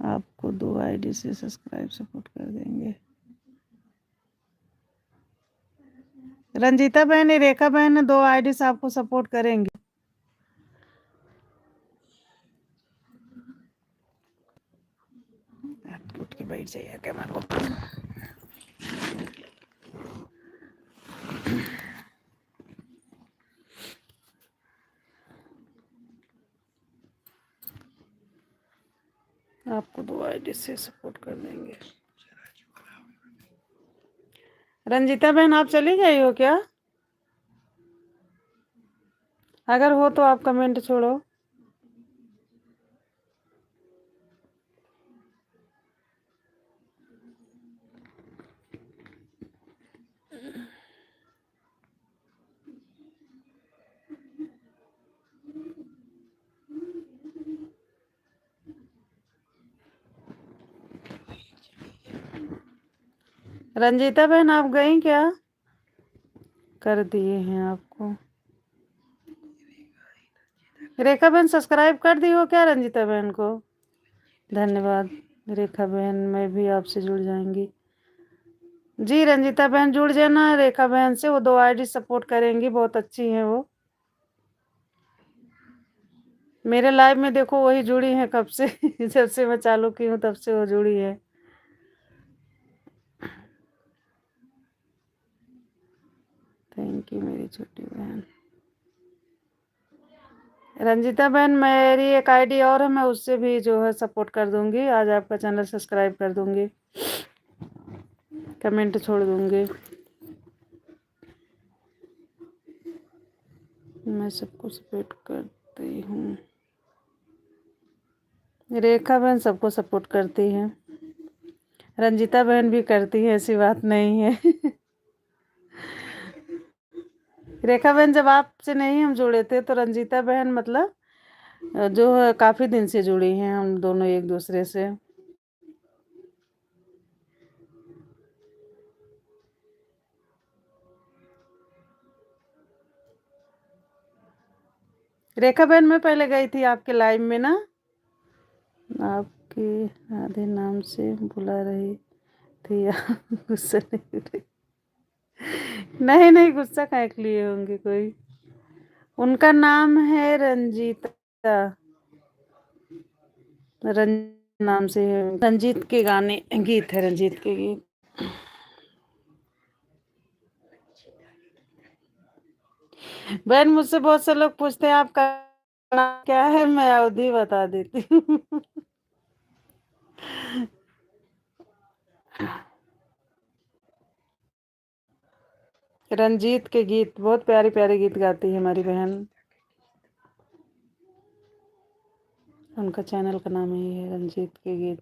आपको 2 आईडी से सब्सक्राइब सपोर्ट कर देंगे। रंजीता बहन रेखा बहन ने 2 आईडी से आपको सपोर्ट करेंगे। उठ के बैठ जाइए कैमरा को। आपको 2 आईडी से सपोर्ट कर देंगे। रंजीता बहन आप चली गई हो क्या? अगर हो तो आप कमेंट छोड़ो। रंजीता बहन आप गई क्या? कर दिए हैं आपको। रेखा बहन सब्सक्राइब कर दी हो क्या रंजीता बहन को? धन्यवाद रेखा बहन, मैं भी आपसे जुड़ जाएंगी। जी रंजीता बहन जुड़ जाना रेखा बहन से, वो 2 आईडी सपोर्ट करेंगी, बहुत अच्छी हैं वो। मेरे लाइव में देखो वही जुड़ी है कब से जब से मैं चालू की हूँ तब से वो जुड़ी है। थैंक यू मेरी छोटी बहन। रंजीता बहन मेरी एक आईडी और है, मैं उससे भी जो है सपोर्ट कर दूंगी। आज आपका चैनल सब्सक्राइब कर दूंगी, कमेंट छोड़ दूंगी। मैं सबको सपोर्ट करती हूँ। रेखा बहन सबको सपोर्ट करती है, रंजीता बहन भी करती है, ऐसी बात नहीं है रेखा बहन जब आपसे नहीं हम जुड़े थे तो रंजीता बहन मतलब जो है काफी दिन से जुड़ी हैं हम दोनों एक दूसरे से। रेखा बहन मैं पहले गई थी आपके लाइव में ना, आपके आधे नाम से बुला रही थी गुस्सा नहीं हो रही? नहीं नहीं गुस्सा काहे के लिए होंगे कोई। उनका नाम है रंजीता, रंजीत नाम से है। रंजीत के गाने गीत है, रंजीत के गीत। बहन मुझसे बहुत से लोग पूछते हैं आपका नाम क्या है, मैं अवधि बता देती हूँ रंजीत के गीत बहुत प्यारे प्यारे गीत गाती है हमारी बहन। उनका चैनल का नाम ही है रंजीत के गीत,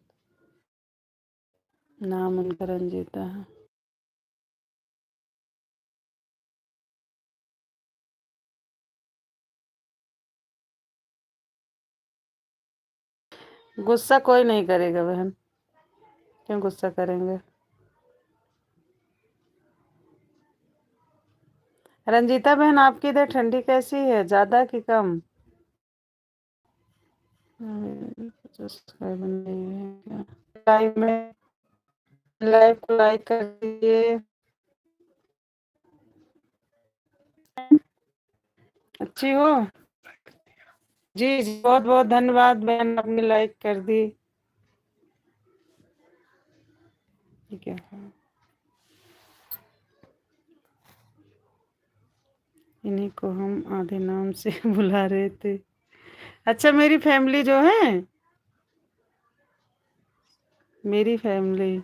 नाम उनका रंजीता है। गुस्सा कोई नहीं करेगा बहन, क्यों गुस्सा करेंगे। रंजीता बहन आपकी इधर ठंडी कैसी है, ज्यादा कि कम? सब्सक्राइबर नहीं है क्या? लाइव में लाइव को लाइक कर दीजिए। अच्छी हो? जी जी बहुत बहुत धन्यवाद बहन, आपने लाइक कर दी। ठीक है, इन्हीं को हम आधे नाम से बुला रहे थे। अच्छा मेरी फैमिली जो है, मेरी फैमिली,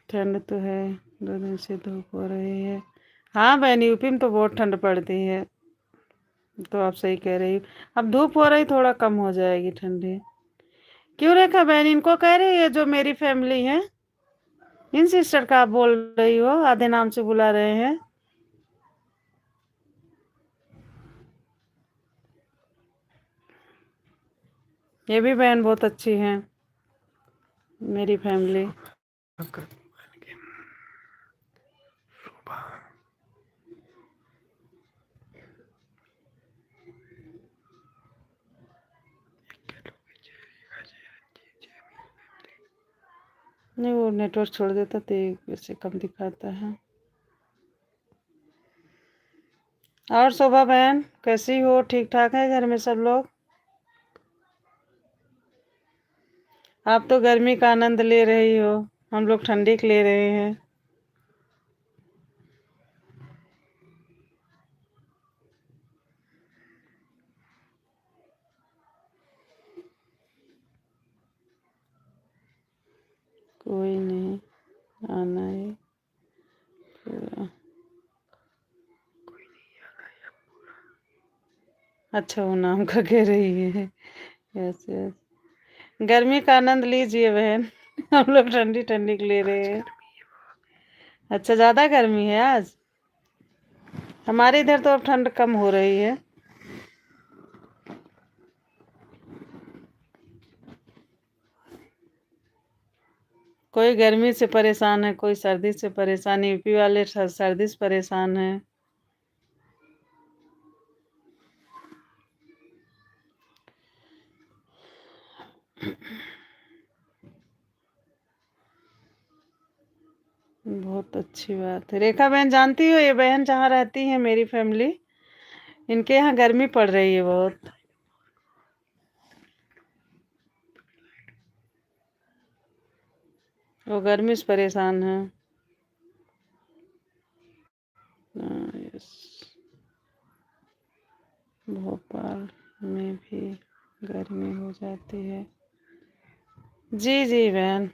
ठंड तो है, 2 दिन से धूप हो रही है। हाँ बहन यूपी में तो बहुत ठंड पड़ती है। तो आप सही कह रही हो। अब धूप हो रही, थोड़ा कम हो जाएगी ठंडी। क्यों रेखा बहन, इनको कह रही है जो मेरी फैमिली है, इन सिस्टर का आप बोल रही हो, आधे नाम से बुला रहे हैं। ये भी बहन बहुत अच्छी है, मेरी फैमिली। नहीं, वो नेटवर्क छोड़ देता तो वैसे कम दिखाता है। और शोभा बहन कैसी हो, ठीक ठाक है घर में सब लोग? आप तो गर्मी का आनंद ले रही हो, हम लोग ठंडी के ले रहे हैं। कोई नहीं, आना है पूरा। अच्छा, वो नाम का कह रही है। ऐसे गर्मी का आनंद लीजिए बहन। हम लोग ठंडी ठंडी के ले रहे हैं। अच्छा, ज्यादा गर्मी है आज? हमारे इधर तो अब ठंड कम हो रही है। कोई गर्मी से परेशान है, कोई सर्दी से परेशान है। यूपी वाले सर्दी से परेशान है। बहुत अच्छी बात है। रेखा बहन जानती हो, ये बहन जहाँ रहती है मेरी फैमिली, इनके यहाँ गर्मी पड़ रही है बहुत। वो गर्मी से परेशान है। यस, भोपाल में भी गर्मी हो जाती है। जी जी बहन,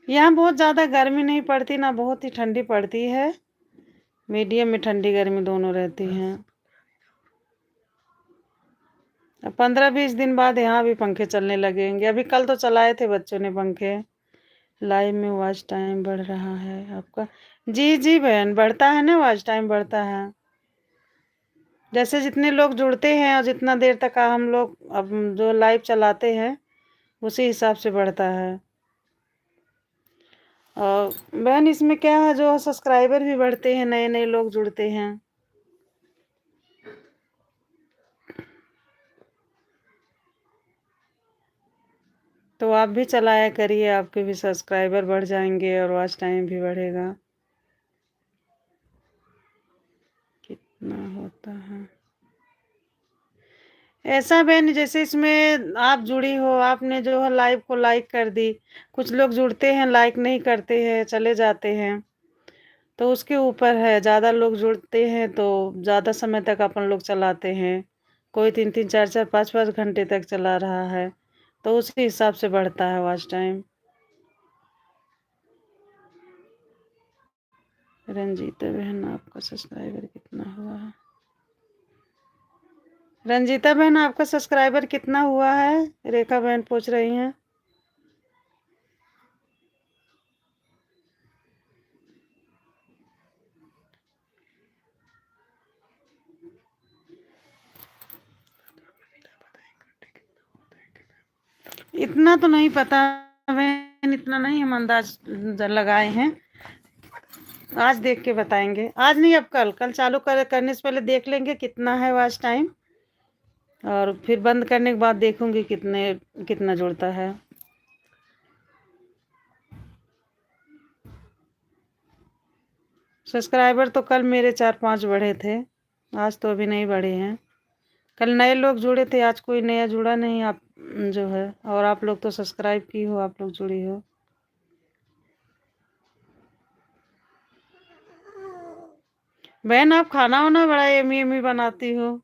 यहाँ बहुत ज़्यादा गर्मी नहीं पड़ती, ना बहुत ही ठंडी पड़ती है। मीडियम में ठंडी गर्मी दोनों रहती हैं। अब 15-20 दिन बाद यहाँ भी पंखे चलने लगेंगे। अभी कल तो चलाए थे बच्चों ने पंखे। लाइव में वॉच टाइम बढ़ रहा है आपका? जी जी बहन, बढ़ता है ना, वॉच टाइम बढ़ता है। जैसे जितने लोग जुड़ते हैं और जितना देर तक हम लोग अब जो लाइव चलाते हैं, उसी हिसाब से बढ़ता है। और बहन इसमें क्या है, जो सब्सक्राइबर भी बढ़ते हैं, नए नए लोग जुड़ते हैं। तो आप भी चलाया करिए, आपके भी सब्सक्राइबर बढ़ जाएंगे और वॉच टाइम भी बढ़ेगा। कितना होता है ऐसा बहन, जैसे इसमें आप जुड़ी हो, आपने जो है लाइव को लाइक कर दी। कुछ लोग जुड़ते हैं, लाइक नहीं करते हैं, चले जाते हैं। तो उसके ऊपर है, ज़्यादा लोग जुड़ते हैं तो ज़्यादा समय तक अपन लोग चलाते हैं। कोई 3-3 4-4 5-5 घंटे तक चला रहा है, तो उसी हिसाब से बढ़ता है वॉच टाइम। रंजीता बहन, आपका सब्सक्राइबर कितना हुआ है? रंजीता बहन, आपका सब्सक्राइबर कितना हुआ है? रेखा बहन पूछ रही हैं। इतना तो नहीं पता बहन, इतना नहीं हम अंदाज लगाए हैं। आज देख के बताएंगे, आज नहीं, अब कल कल चालू करने से पहले देख लेंगे कितना है वॉच टाइम, और फिर बंद करने के बाद देखूंगी कितना जुड़ता है। सब्सक्राइबर तो कल मेरे 4-5 बढ़े थे, आज तो अभी नहीं बढ़े हैं। कल नए लोग जुड़े थे, आज कोई नया जुड़ा नहीं। आप जो है, और आप लोग तो सब्सक्राइब की हो, आप लोग जुड़ी हो। बहन आप खाना वाना बड़ा यमी यमी बनाती हो।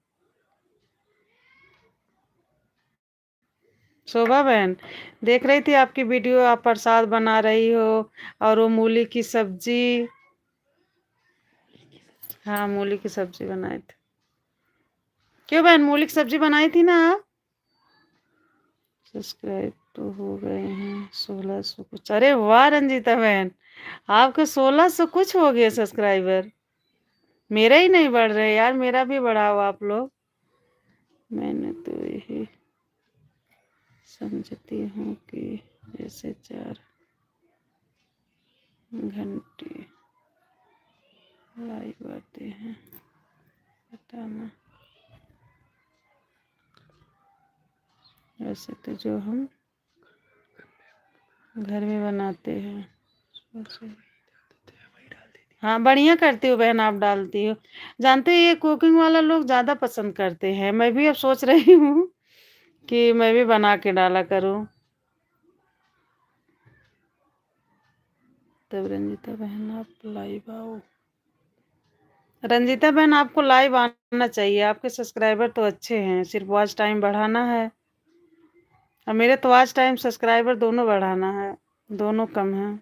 शोभा बहन, देख रही थी आपकी वीडियो, आप प्रसाद बना रही हो, और वो मूली की सब्जी। हाँ, मूली की सब्जी बनाए थे। क्यों बहन, मूली की सब्जी बनाई थी ना आप? सब्सक्राइब तो हो गए हैं 1600 कुछ। अरे वाह रंजीता बहन, आपके 1600 कुछ हो गए सब्सक्राइबर। मेरा ही नहीं बढ़ रहे यार, मेरा भी बढ़ाओ आप लोग। मैंने तो यही समझती हूँ कि जैसे 4 घंटे लाइव आते हैं, बताना। वैसे तो जो हम घर में बनाते हैं हाँ बढ़िया करती हो बहन, आप डालती हो। जानते हो ये कुकिंग वाला लोग ज़्यादा पसंद करते हैं। मैं भी अब सोच रही हूँ कि मैं भी बना के डाला करूँ। तब रंजीता बहन आप लाइव आओ। रंजीता बहन आपको लाइव आना चाहिए, आपके सब्सक्राइबर तो अच्छे हैं, सिर्फ वॉच टाइम बढ़ाना है। और मेरे तो वॉच टाइम सब्सक्राइबर दोनों बढ़ाना है, दोनों कम हैं।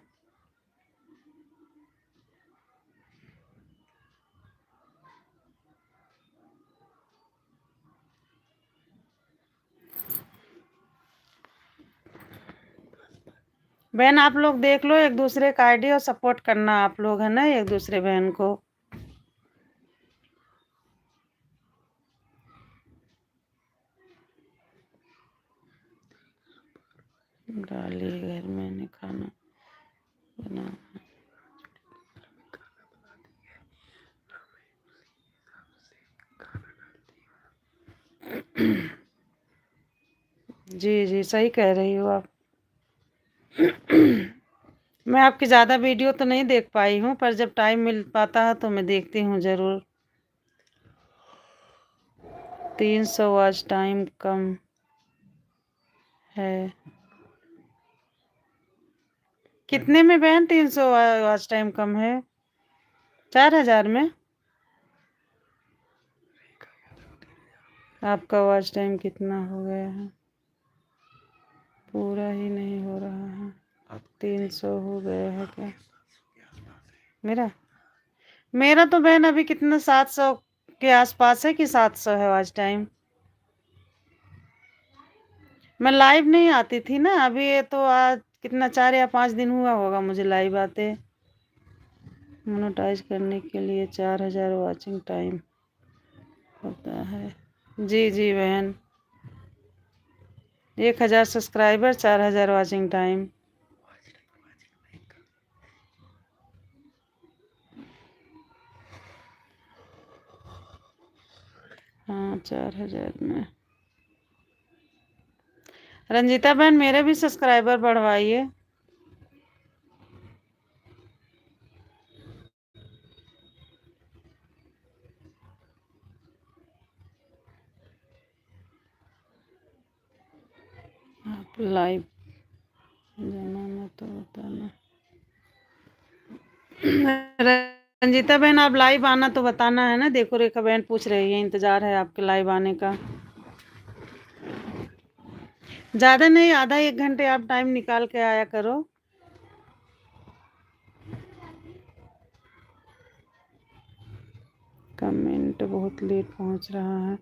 बहन आप लोग देख लो एक दूसरे का आईडी और सपोर्ट करना आप लोग, है ना, एक दूसरे बहन को। डाली घर मैंने खाना बना। जी जी सही कह रही हो आप। मैं आपकी ज़्यादा वीडियो तो नहीं देख पाई हूँ, पर जब टाइम मिल पाता है तो मैं देखती हूँ ज़रूर। 300 वॉच टाइम कम है। कितने में बहन 300 वॉच टाइम कम है? 4000 में? आपका वॉच टाइम कितना हो गया है? पूरा ही नहीं हो रहा है। 300 हो गया है क्या मेरा? मेरा तो बहन अभी कितना 700 के आसपास है कि 700 है वॉच टाइम। मैं लाइव नहीं आती थी ना, अभी ये तो आज कितना 4 या 5 दिन हुआ होगा मुझे लाइव आते। मोनेटाइज करने के लिए 4000 वॉचिंग टाइम होता है। जी जी बहन, 1000 सब्सक्राइबर 4000 वॉचिंग टाइम। हाँ 4000 में। रंजीता बहन मेरे भी सब्सक्राइबर बढ़वाइए। आप लाइव जाना ना तो बताना। रंजीता बहन आप लाइव आना तो बताना, है ना। देखो रेखा बहन पूछ रही है, इंतजार है आपके लाइव आने का। ज़्यादा नहीं, आधा 1 घंटे आप टाइम निकाल के आया करो। कमेंट बहुत लेट पहुंच रहा है।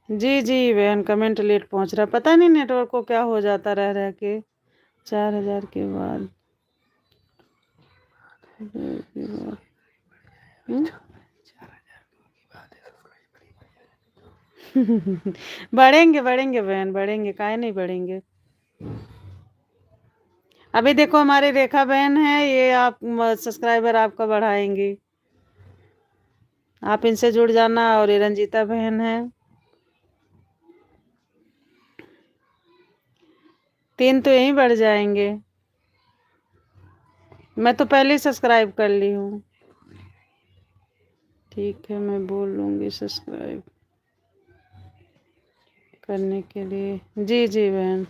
जी जी बहन कमेंट लेट पहुंच रहा है, पता नहीं नेटवर्क को क्या हो जाता रह रह के। 4000 के बाद बढ़ेंगे बढ़ेंगे बहन बढ़ेंगे, काहे नहीं बढ़ेंगे। अभी देखो हमारी रेखा बहन है, ये आप सब्सक्राइबर आपका बढ़ाएंगी। आप इनसे जुड़ जाना। और ये रंजीता बहन है, 3 तो यहीं बढ़ जाएंगे। मैं तो पहले ही सब्सक्राइब कर ली हूँ। ठीक है मैं बोल लूँगी सब्सक्राइब करने के लिए। जी जी बहन,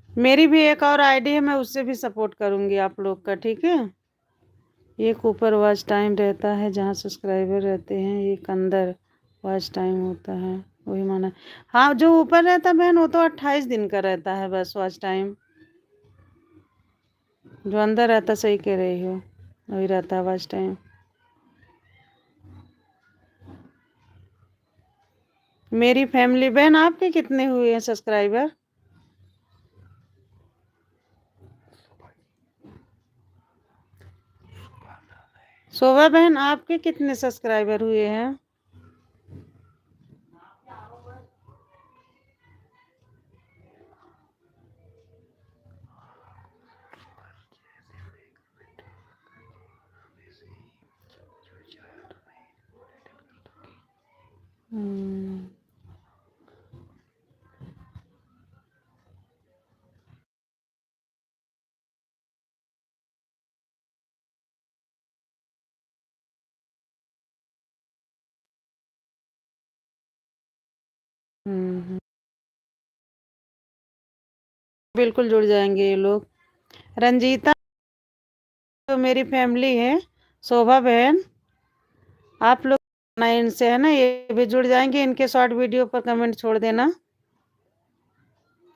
मेरी भी एक और आईडी है, मैं उससे भी सपोर्ट करूँगी आप लोग का, ठीक है। एक ऊपर वॉच टाइम रहता है जहाँ सब्सक्राइबर रहते हैं, एक अंदर वॉच टाइम होता है, वही माना। हाँ जो ऊपर रहता है बहन वो तो 28 दिन का रहता है बस वॉच टाइम। जो अंदर रहता, सही कह रही हो, वही रहता है वॉच टाइम। मेरी फैमिली बहन, आपके कितने हुए हैं सब्सक्राइबर? शोभा बहन, आपके कितने सब्सक्राइबर हुए हैं? हम्म, बिल्कुल जुड़ जाएंगे ये लोग। रंजीता तो मेरी फैमिली है। शोभा बहन, आप लोग ना इनसे है ना, ये भी जुड़ जाएंगे। इनके शॉर्ट वीडियो पर कमेंट छोड़ देना,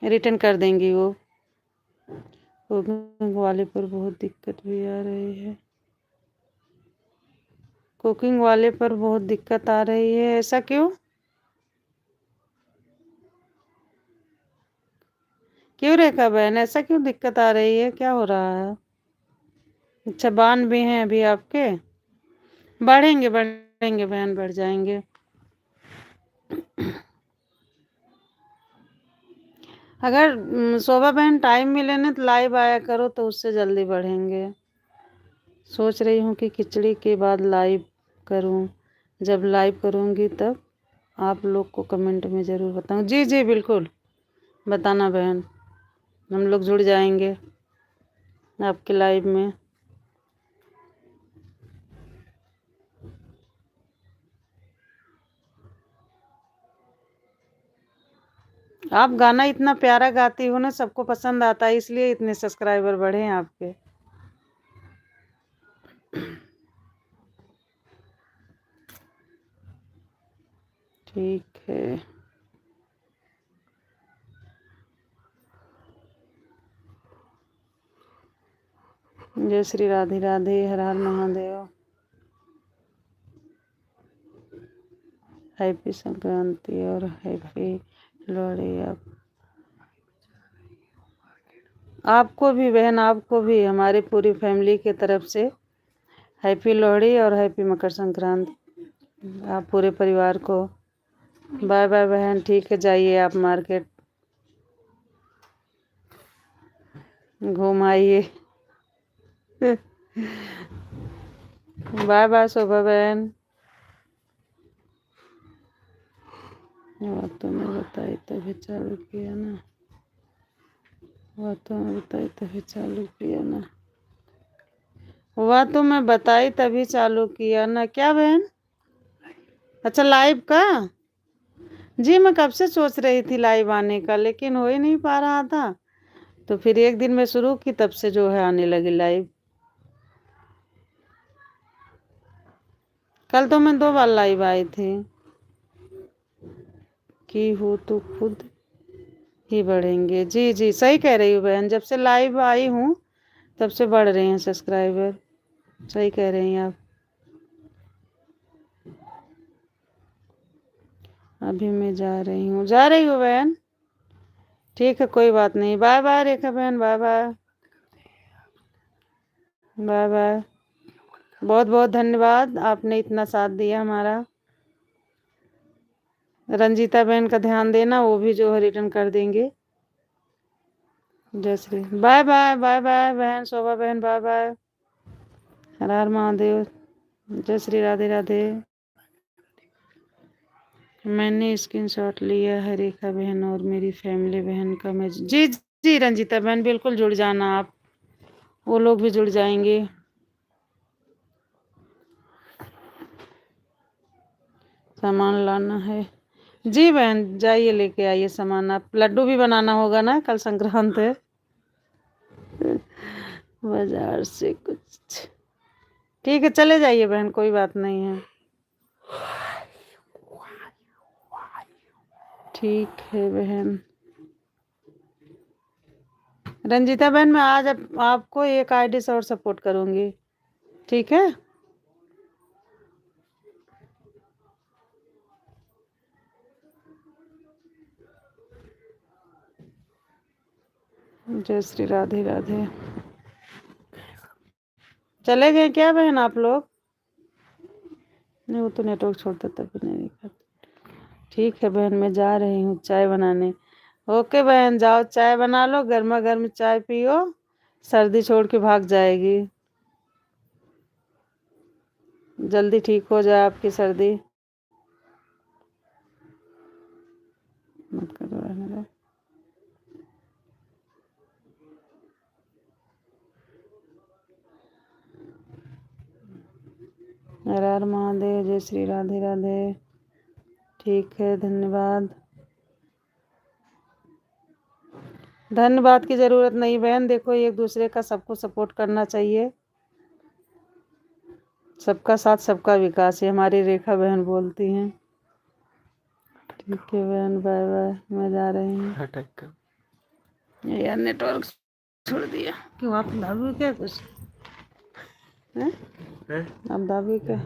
रिटर्न कर देंगी वो। कुकिंग वाले पर बहुत दिक्कत भी आ रही है। कुकिंग वाले पर बहुत दिक्कत आ रही है, ऐसा क्यों? क्यों रेखा बहन, ऐसा क्यों दिक्कत आ रही है, क्या हो रहा है? अच्छा, बान भी हैं अभी आपके? बढ़ेंगे बढ़ेंगे बहन, बढ़ जाएंगे। अगर शोभा बहन टाइम मिले ना तो लाइव आया करो, तो उससे जल्दी बढ़ेंगे। सोच रही हूँ कि खिचड़ी के बाद लाइव करूँ। जब लाइव करूँगी तब आप लोग को कमेंट में ज़रूर बताऊँ। जी जी बिल्कुल, बताना बहन, हम लोग जुड़ जाएंगे आपके लाइव में। आप गाना इतना प्यारा गाती हो ना, सबको पसंद आता है, इसलिए इतने सब्सक्राइबर बढ़े हैं आपके। ठीक है। जय श्री राधे राधे, हर हर महादेव। हैप्पी संक्रांति और हैप्पी लोहड़ी। आपको भी बहन, आपको भी हमारी पूरी फैमिली की तरफ से हैप्पी लोहड़ी और हैप्पी मकर संक्रांति आप पूरे परिवार को। बाय बाय बहन, ठीक है, जाइए आप मार्केट घूम आइए। बाय बाय शोभा बहन। बातों में बताई तभी चालू किया ना, बातों में बताई तभी चालू किया ना, बातों में बताई तभी चालू किया ना। क्या बहन? अच्छा, लाइव का? जी मैं कब से सोच रही थी लाइव आने का, लेकिन हो ही नहीं पा रहा था। तो फिर एक दिन मैं शुरू की, तब से जो है आने लगी लाइव। कल तो मैं 2 बार लाइव आई थी। कि हो तो खुद ही बढ़ेंगे। जी जी सही कह रही हूँ बहन, जब से लाइव आई हूँ तब से बढ़ रहे हैं सब्सक्राइबर। सही कह रही हैं आप। अभी मैं जा रही हूँ बहन। ठीक है, कोई बात नहीं। बाय बाय रेखा बहन, बाय बाय। Bye bye. बहुत बहुत धन्यवाद, आपने इतना साथ दिया हमारा। रंजीता बहन का ध्यान देना, वो भी जो है रिटर्न कर देंगे। जय Shri. Bye bye, bye bye बहन शोभा बहन, बाय बाय। हर हर महादेव। जय श्री राधे राधे। मैंने स्क्रीनशॉट लिया है रेखा बहन और मेरी फैमिली बहन का। मैं जी जी रंजीता बहन, बिल्कुल जुड़ जाना आप, वो लोग भी जुड़ जाएंगे। सामान लाना है। जी बहन, जाइए लेके आइए सामान। आप लड्डू भी बनाना होगा ना, कल संक्रांत है। बाजार से कुछ। ठीक है, चले जाइए बहन, कोई बात नहीं है। ठीक है बहन। रंजीता बहन, मैं आज आपको एक आईडी से और सपोर्ट करूंगी, ठीक है? जय श्री राधे राधे। चले गए क्या बहन आप लोग? नहीं, वो तो नेटवर्क छोड़ता तभी नहीं दिखाता। ठीक है बहन, मैं जा रही हूँ चाय बनाने। ओके बहन, जाओ चाय बना लो, गर्मा गर्म चाय पियो, सर्दी छोड़ के भाग जाएगी। जल्दी ठीक हो जाए आपकी सर्दी। मत करो रहने दो। हर हर महादेव, जय श्री राधे राधे। ठीक है, धन्यवाद। धन्यवाद की जरूरत नहीं बहन, देखो एक दूसरे का सबको सपोर्ट करना चाहिए। सबका साथ सबका विकास है, हमारी रेखा बहन बोलती हैं। ठीक है बहन, बाय बाय, मैं जा रही हूँ। यार नेटवर्क छोड़ दिया। क्यों आप दाबी क्या कुछ है? आप दाबी क्या?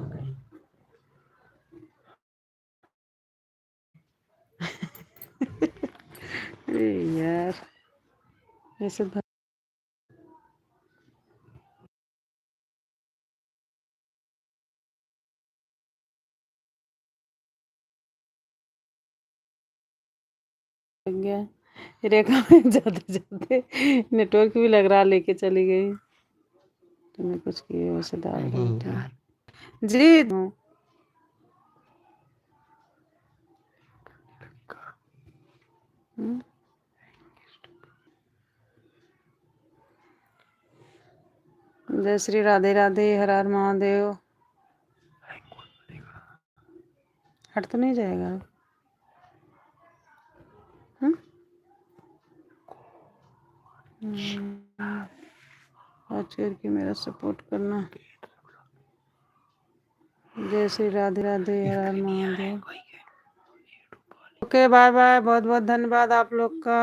अरे यार ऐसे लग गया। रेखा में जाते जाते नेटवर्क भी लग रहा, लेके चली गई। तुमने कुछ किए वैसे दाब रही थी जी। जय श्री राधे राधे, हर हर महादेव। हट तो नहीं जाएगा? आज करके मेरा सपोर्ट करना। जय श्री राधे राधे, हर हर महादेव। ओके बाय बाय, बहुत बहुत धन्यवाद आप लोग का।